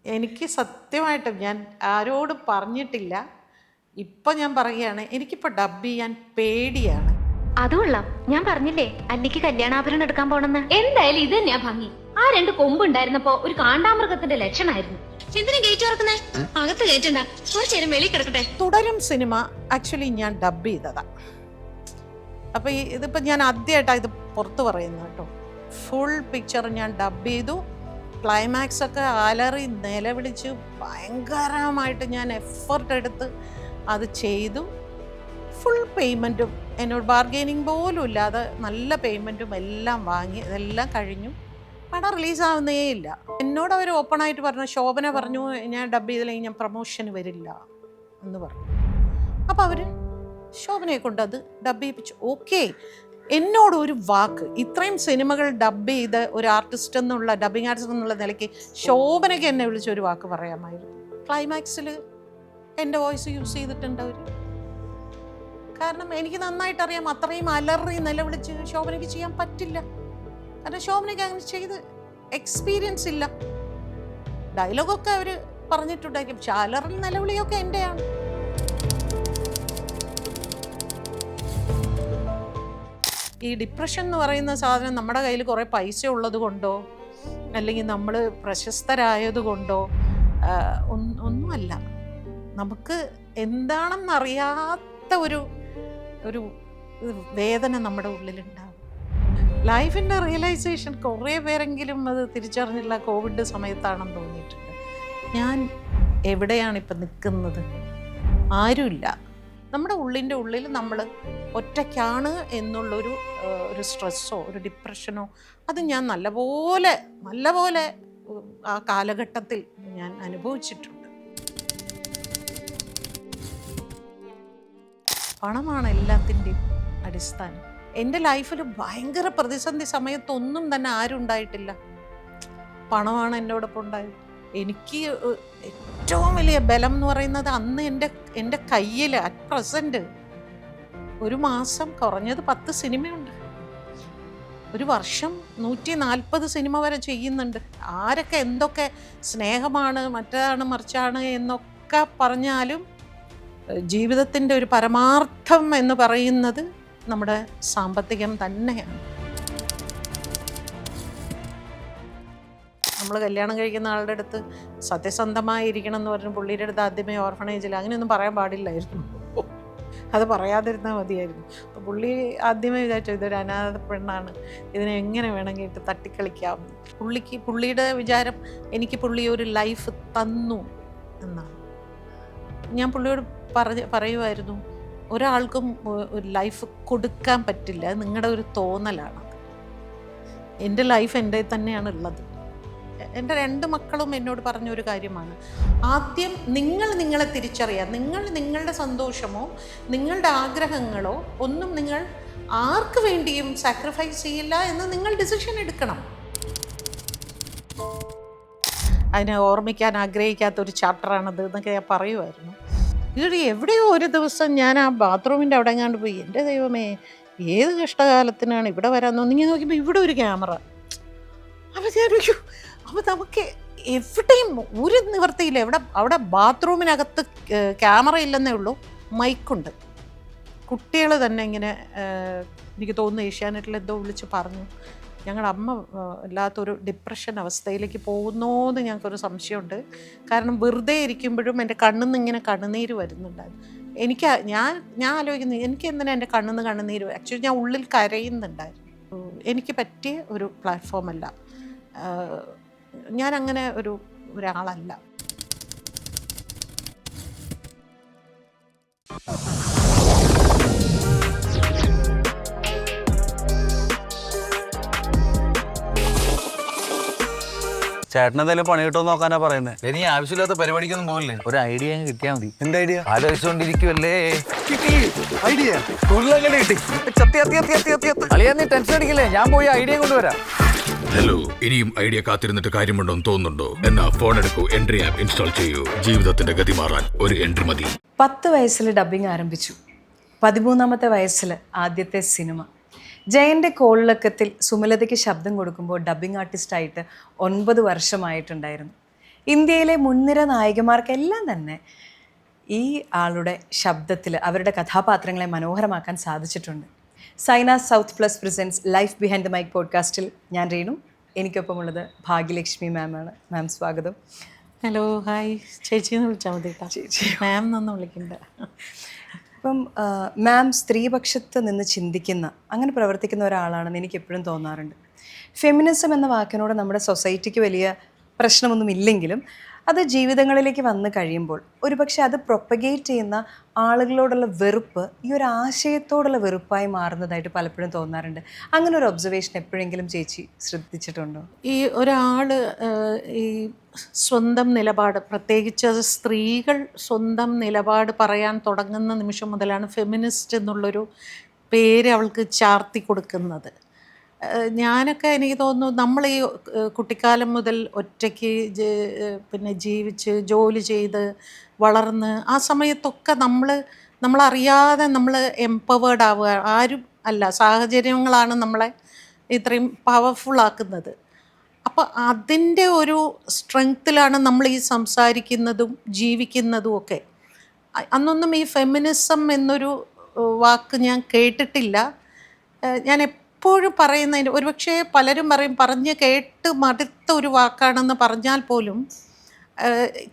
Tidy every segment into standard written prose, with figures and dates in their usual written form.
എനിക്ക് സത്യമായിട്ടും ഞാൻ ആരോടും പറഞ്ഞിട്ടില്ല. ഇപ്പം ഞാൻ പറയുകയാണ്, എനിക്കിപ്പോൾ ഡബ് ചെയ്യാൻ പേടിയാണ്. അതുകൊള്ളാം. ഞാൻ പറഞ്ഞില്ലേ അല്ലിക്ക് കല്യാണാഭരണം എടുക്കാൻ പോണെന്ന്. എന്തായാലും ഇത് തന്നെയാ ഭംഗി. ആ 2 കൊമ്പുണ്ടായിരുന്നപ്പോ ഒരു കാണ്ടാമൃഗത്തിന്റെ ലക്ഷണമായിരുന്നു. എന്തിനാ ഗേറ്റ് തുറക്കുന്നേ? അകത്ത് കയറ്റണ്ട, കുറച്ചേരം വെളി കിടക്കട്ടെ. തുടരും സിനിമ ആക്ച്വലി ഞാൻ ഡബ് ചെയ്തതാണ്. അപ്പോൾ ഇതിപ്പോൾ ഞാൻ ആദ്യമായിട്ടാണ് ഇത് പുറത്ത് പറയുന്നത് കേട്ടോ. ഫുൾ പിക്ചർ ഞാൻ ഡബ് ചെയ്തു. ക്ലൈമാക്സ് ഒക്കെ അലറി നിലവിളിച്ച് ഭയങ്കരമായിട്ട് ഞാൻ എഫർട്ട് എടുത്ത് അത് ചെയ്തു. ഫുൾ പേയ്മെൻറ്റും എന്നോട് ബാർഗെയിനിങ് പോലും ഇല്ലാതെ നല്ല പേയ്മെൻറ്റും എല്ലാം വാങ്ങി. ഇതെല്ലാം കഴിഞ്ഞു. പടം റിലീസാവുന്നേ ഇല്ല. എന്നോട് അവർ ഓപ്പണായിട്ട് പറഞ്ഞു, ശോഭന പറഞ്ഞു ഞാൻ ഡബ് ചെയ്തില്ലെങ്കിൽ ഞാൻ പ്രൊമോഷന് വരില്ല എന്ന് പറഞ്ഞു. അപ്പോൾ അവർ ശോഭനയെ കൊണ്ട് അത് ഡബ് ചെയ്യിപ്പിച്ചു. ഓക്കെ, എന്നോട് ഒരു വാക്ക്, ഇത്രയും സിനിമകൾ ഡബ് ചെയ്ത് ഒരു ആർട്ടിസ്റ്റ് എന്നുള്ള ഡബിങ് ആർട്ടിസ്റ്റ് എന്നുള്ള നിലയ്ക്ക് ശോഭനയ്ക്ക് എന്നെ വിളിച്ചൊരു വാക്ക് പറയാമായിരുന്നു. ക്ലൈമാക്സിൽ എൻ്റെ വോയിസ് യൂസ് ചെയ്തിട്ടുണ്ട് അവർ. കാരണം എനിക്ക് നന്നായിട്ടറിയാം അത്രയും അലറി നിലവിളിച്ച് ശോഭനയ്ക്ക് ചെയ്യാൻ പറ്റില്ല. കാരണം ശോഭനയ്ക്ക് അങ്ങനെ ചെയ്ത് എക്സ്പീരിയൻസ് ഇല്ല. ഡയലോഗൊക്കെ അവർ പറഞ്ഞിട്ടുണ്ടായിരിക്കും, പക്ഷെ അലറി നിലവിളിയൊക്കെ എൻ്റെയാണ്. ഈ ഡിപ്രഷൻ എന്ന് പറയുന്ന സാധനം നമ്മുടെ കയ്യിൽ കുറേ പൈസ ഉള്ളത് കൊണ്ടോ അല്ലെങ്കിൽ നമ്മൾ പ്രശസ്തരായത് കൊണ്ടോ ഒന്നുമല്ല. നമുക്ക് എന്താണെന്നറിയാത്ത ഒരു ഒരു വേദന നമ്മുടെ ഉള്ളിലുണ്ടാവും. ലൈഫിൻ്റെ റിയലൈസേഷൻ കുറേ പേരെങ്കിലും അത് തിരിച്ചറിഞ്ഞില്ല കോവിഡ് സമയത്താണെന്ന് തോന്നിയിട്ടുണ്ട്. ഞാൻ എവിടെയാണിപ്പം നിൽക്കുന്നത്? ആരുമില്ല. നമ്മുടെ ഉള്ളിൻ്റെ ഉള്ളിൽ നമ്മൾ ഒറ്റയ്ക്കാണ് എന്നുള്ളൊരു സ്ട്രെസ്സോ ഒരു ഡിപ്രഷനോ അത് ഞാൻ നല്ലപോലെ ആ കാലഘട്ടത്തിൽ ഞാൻ അനുഭവിച്ചിട്ടുണ്ട്. പണമാണ് എല്ലാത്തിൻ്റെയും അടിസ്ഥാനം. എൻ്റെ ലൈഫിൽ ഭയങ്കര പ്രതിസന്ധി സമയത്തൊന്നും തന്നെ ആരും ഉണ്ടായിട്ടില്ല. പണമാണ് എന്നോടൊപ്പം ഉണ്ടായത്. എനിക്ക് ഏറ്റവും വലിയ ബലം എന്ന് പറയുന്നത് അന്ന് എൻ്റെ കയ്യിൽ അറ്റ് പ്രസൻറ്റ് ഒരു മാസം കുറഞ്ഞത് 10 സിനിമയുണ്ട്. ഒരു വർഷം 140 സിനിമ വരെ ചെയ്യുന്നുണ്ട്. ആരൊക്കെ എന്തൊക്കെ സ്നേഹമാണ് മറ്റേതാണ് മറിച്ചാണ് എന്നൊക്കെ പറഞ്ഞാലും ജീവിതത്തിൻ്റെ ഒരു പരമാർത്ഥം എന്ന് പറയുന്നത് നമ്മുടെ സാമ്പത്തികം തന്നെയാണ്. നമ്മൾ കല്യാണം കഴിക്കുന്ന ആളുടെ അടുത്ത് സത്യസന്ധമായിരിക്കണം എന്ന് പറഞ്ഞ് പുള്ളിയുടെ അടുത്ത് ആദ്യമേ ഓർഫണേജിൽ അങ്ങനെയൊന്നും പറയാൻ പാടില്ലായിരുന്നു. അത് പറയാതിരുന്നാൽ മതിയായിരുന്നു. അപ്പോൾ പുള്ളി ആദ്യമേ വിചാരിച്ചു ഇതൊരു അനാഥ പെണ്ണാണ്, ഇതിനെ എങ്ങനെ വേണമെങ്കിൽ ഇട്ട് തട്ടിക്കളിക്കാം. പുള്ളിയുടെ വിചാരം എനിക്ക് പുള്ളി ഒരു ലൈഫ് തന്നു എന്നാണ്. ഞാൻ പുള്ളിയോട് പറയുമായിരുന്നു, ഒരാൾക്കും ഒരു ലൈഫ് കൊടുക്കാൻ പറ്റില്ല, അത് നിങ്ങളുടെ ഒരു തോന്നലാണ്. എൻ്റെ ലൈഫ് എൻ്റെ തന്നെയാണ് ഉള്ളത്. എൻ്റെ 2 മക്കളും എന്നോട് പറഞ്ഞൊരു കാര്യമാണ്, ആദ്യം നിങ്ങളെ തിരിച്ചറിയാം. നിങ്ങളുടെ സന്തോഷമോ നിങ്ങളുടെ ആഗ്രഹങ്ങളോ ഒന്നും നിങ്ങൾ ആർക്ക് വേണ്ടിയും സാക്രിഫൈസ് ചെയ്യില്ല എന്ന് നിങ്ങൾ ഡിസിഷൻ എടുക്കണം. അതിനെ ഓർമ്മിക്കാൻ ആഗ്രഹിക്കാത്തൊരു ചാപ്റ്ററാണത് എന്നൊക്കെ ഞാൻ പറയുമായിരുന്നു. ഇതൊരു എവിടെയോ ഒരു ദിവസം ഞാൻ ആ ബാത്റൂമിൻ്റെ അവിടെ എങ്ങാണ്ട് പോയി, എൻ്റെ ദൈവമേ ഏത് കഷ്ടകാലത്തിനാണ് ഇവിടെ വരാൻ തോന്നി. ഇങ്ങനെ നോക്കിയപ്പോൾ ഇവിടെ ഒരു ക്യാമറ. അപ്പോൾ ഞാനൊരു അപ്പോൾ നമുക്ക് എവിടെയും ഒരു നിവർത്തിയില്ല. അവിടെ ബാത്റൂമിനകത്ത് ക്യാമറ ഇല്ലെന്നേ ഉള്ളൂ, മൈക്കുണ്ട്. കുട്ടികൾ തന്നെ ഇങ്ങനെ എനിക്ക് തോന്നുന്നു ഏഷ്യാനെറ്റിൽ എന്തോ വിളിച്ച് പറഞ്ഞു, ഞങ്ങളുടെ അമ്മ വല്ലാത്തൊരു ഡിപ്രഷൻ അവസ്ഥയിലേക്ക് പോകുന്നോ എന്ന് ഞങ്ങൾക്കൊരു സംശയമുണ്ട്. കാരണം വെറുതെ ഇരിക്കുമ്പോഴും എൻ്റെ കണ്ണിന്ന് ഇങ്ങനെ കണ്ണുനീര് വരുന്നുണ്ടായിരുന്നു. ഞാൻ ആലോചിക്കുന്നു എനിക്ക് എന്തിനാ എൻ്റെ കണ്ണിന്ന് കണ്ണുനീര്. ആക്ച്വലി ഞാൻ ഉള്ളിൽ കരയുന്നുണ്ടായിരുന്നു. എനിക്ക് പറ്റിയ ഒരു പ്ലാറ്റ്ഫോമല്ല. ഞാനങ്ങനെ ഒരാളല്ല. ചേട്ടനെന്തായാലും പണി കിട്ടുമോ നോക്കാനാ പറയുന്നത്. നീ ആവശ്യമില്ലാത്ത പരിപാടിക്കൊന്നും പോകില്ലേ? ഒരു ഐഡിയ കിട്ടിയാൽ മതി. എന്ത് ഐഡിയ? ആലോചിച്ചുകൊണ്ടിരിക്കുവല്ലേ. ഐഡിയ നീ ടെൻഷൻ അടിക്കില്ലേ, ഞാൻ പോയി ഐഡിയ കൊണ്ടുവരാം. ഹലോ, ഇനിയും ഐഡിയ കാത്തിരുന്നിട്ട് കാര്യമുണ്ടോന്ന് തോന്നുന്നുണ്ടോ? എന്നാ ഫോൺ എടുക്കൂ, എൻട്രി ആപ്പ് ഇൻസ്റ്റാൾ ചെയ്യൂ. ജീവിതത്തിന്റെ ഗതി മാറാൻ ഒരു എൻട്രി മതി. 10 വയസ്സിൽ ഡബ്ബിംഗ് ആരംഭിച്ചു. 13ാമത്തെ വയസ്സിൽ ആദ്യത്തെ സിനിമ. ജയൻ്റെ കോളിളക്കത്തിൽ സുമലതയ്ക്ക് ശബ്ദം കൊടുക്കുമ്പോൾ ഡബ്ബിംഗ് ആർട്ടിസ്റ്റായിട്ട് 9 വർഷമായിട്ടുണ്ടായിരുന്നു. ഇന്ത്യയിലെ മുൻനിര നായികമാർക്കെല്ലാം തന്നെ ഈ ആളുടെ ശബ്ദത്തിൽ അവരുടെ കഥാപാത്രങ്ങളെ മനോഹരമാക്കാൻ സാധിച്ചിട്ടുണ്ട്. Saina south plus presents life behind the mic പോഡ്കാസ്റ്റിൽ ഞാൻ രേണു, എനിക്കൊപ്പമുള്ളത് ഭാഗ്യലക്ഷ്മി മാമാണ്. മാം സ്വാഗതം. Hello, hi. ചേച്ചി എന്ന് വിളിച്ചാൽ മതി കേട്ടോ, ചേച്ചി. മാം എന്നൊന്നും വിളിക്കണ്ട. അപ്പം മാം സ്ത്രീപക്ഷത്ത് നിന്ന് ചിന്തിക്കുന്ന, അങ്ങനെ പ്രവർത്തിക്കുന്ന ഒരാളാണെന്ന് എനിക്ക് എപ്പോഴും തോന്നാറുണ്ട്. ഫെമിനിസം എന്ന വാക്കിനോട് നമ്മുടെ സൊസൈറ്റിക്ക് വലിയ പ്രശ്നമൊന്നുമില്ലെങ്കിലും അത് ജീവിതങ്ങളിലേക്ക് വന്നു കഴിയുമ്പോൾ ഒരുപക്ഷെ അത് പ്രൊപ്പഗേറ്റ് ചെയ്യുന്ന ആളുകളോടുള്ള വെറുപ്പ് ഈ ഒരു ആശയത്തോടുള്ള വെറുപ്പായി മാറുന്നതായിട്ട് പലപ്പോഴും തോന്നാറുണ്ട്. അങ്ങനെ ഒരു ഒബ്സർവേഷൻ എപ്പോഴെങ്കിലും ചേച്ചി ശ്രദ്ധിച്ചിട്ടുണ്ടോ? ഈ ഒരാൾ ഈ സ്വന്തം നിലപാട്, പ്രത്യേകിച്ച് അത് സ്ത്രീകൾ സ്വന്തം നിലപാട് പറയാൻ തുടങ്ങുന്ന നിമിഷം മുതലാണ് ഫെമിനിസ്റ്റ് എന്നുള്ളൊരു പേര് അവൾക്ക് ചാർത്തി കൊടുക്കുന്നത്. ഞാനൊക്കെ എനിക്ക് തോന്നുന്നു നമ്മൾ ഈ കുട്ടിക്കാലം മുതൽ ഒറ്റയ്ക്ക് പിന്നെ ജീവിച്ച് ജോലി ചെയ്ത് വളർന്ന് ആ സമയത്തൊക്കെ നമ്മളറിയാതെ നമ്മൾ എംപവേർഡ് ആവുക. ആരും അല്ല, സാഹചര്യങ്ങളാണ് നമ്മളെ ഇത്രയും പവർഫുള്ളാക്കുന്നത്. അപ്പോൾ അതിൻ്റെ ഒരു സ്ട്രെങ്ത്തിലാണ് നമ്മൾ ഈ സംസാരിക്കുന്നതും ജീവിക്കുന്നതും ഒക്കെ. അന്നൊന്നും ഈ ഫെമിനിസം എന്നൊരു വാക്ക് ഞാൻ കേട്ടിട്ടില്ല. ഞാൻ എപ്പോഴും പറയുന്നതിന് ഒരുപക്ഷെ പലരും പറഞ്ഞ് കേട്ട് മടുത്ത ഒരു വാക്കാണെന്ന് പറഞ്ഞാൽ പോലും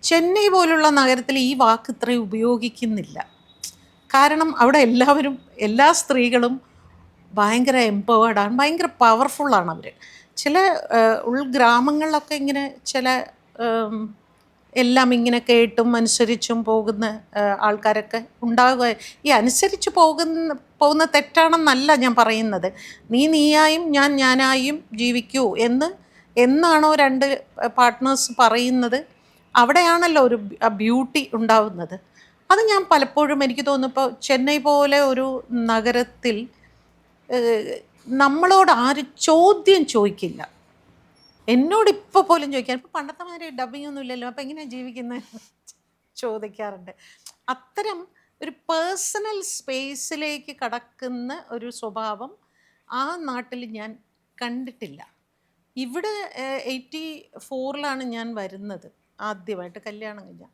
ചെന്നൈ പോലുള്ള നഗരത്തിൽ ഈ വാക്ക് ഇത്രയും ഉപയോഗിക്കുന്നില്ല. കാരണം അവിടെ എല്ലാ സ്ത്രീകളും ഭയങ്കര എംപവേർഡാണ്, ഭയങ്കര പവർഫുള്ളാണ് അവർ. ചില ഉൾഗ്രാമങ്ങളിലൊക്കെ ഇങ്ങനെ ചില എല്ലാം ഇങ്ങനെ കേട്ടും അനുസരിച്ചും പോകുന്ന ആൾക്കാരൊക്കെ ഉണ്ടാകുക. ഈ അനുസരിച്ച് പോകുന്ന തെറ്റാണെന്നല്ല ഞാൻ പറയുന്നത്. നീയായും ഞാനായും ജീവിക്കൂ എന്നാണോ രണ്ട് പാർട്ട്നേഴ്സ് പറയുന്നത്, അവിടെയാണല്ലോ ഒരു ബ്യൂട്ടി ഉണ്ടാവുന്നത്. അത് ഞാൻ പലപ്പോഴും എനിക്ക് തോന്നുന്നു, ഇപ്പോൾ ചെന്നൈ പോലെ ഒരു നഗരത്തിൽ നമ്മളോട് ആരും ചോദ്യം ചോദിക്കില്ല. എന്നോടിപ്പോൾ പോലും ചോദിക്കാൻ, ഇപ്പോൾ പണ്ടത്തെ മാതിരി ഡബ്ബിങ് ഒന്നും ഇല്ലല്ലോ, അപ്പോൾ എങ്ങനെയാണ് ജീവിക്കുന്നത് ചോദിക്കാറുണ്ട്. അത്തരം ഒരു പേഴ്സണൽ സ്പേസിലേക്ക് കടക്കുന്ന ഒരു സ്വഭാവം ആ നാട്ടിൽ ഞാൻ കണ്ടിട്ടില്ല. ഇവിടെ 84 ഞാൻ വരുന്നത്, ആദ്യമായിട്ട് കല്യാണം കഴിഞ്ഞ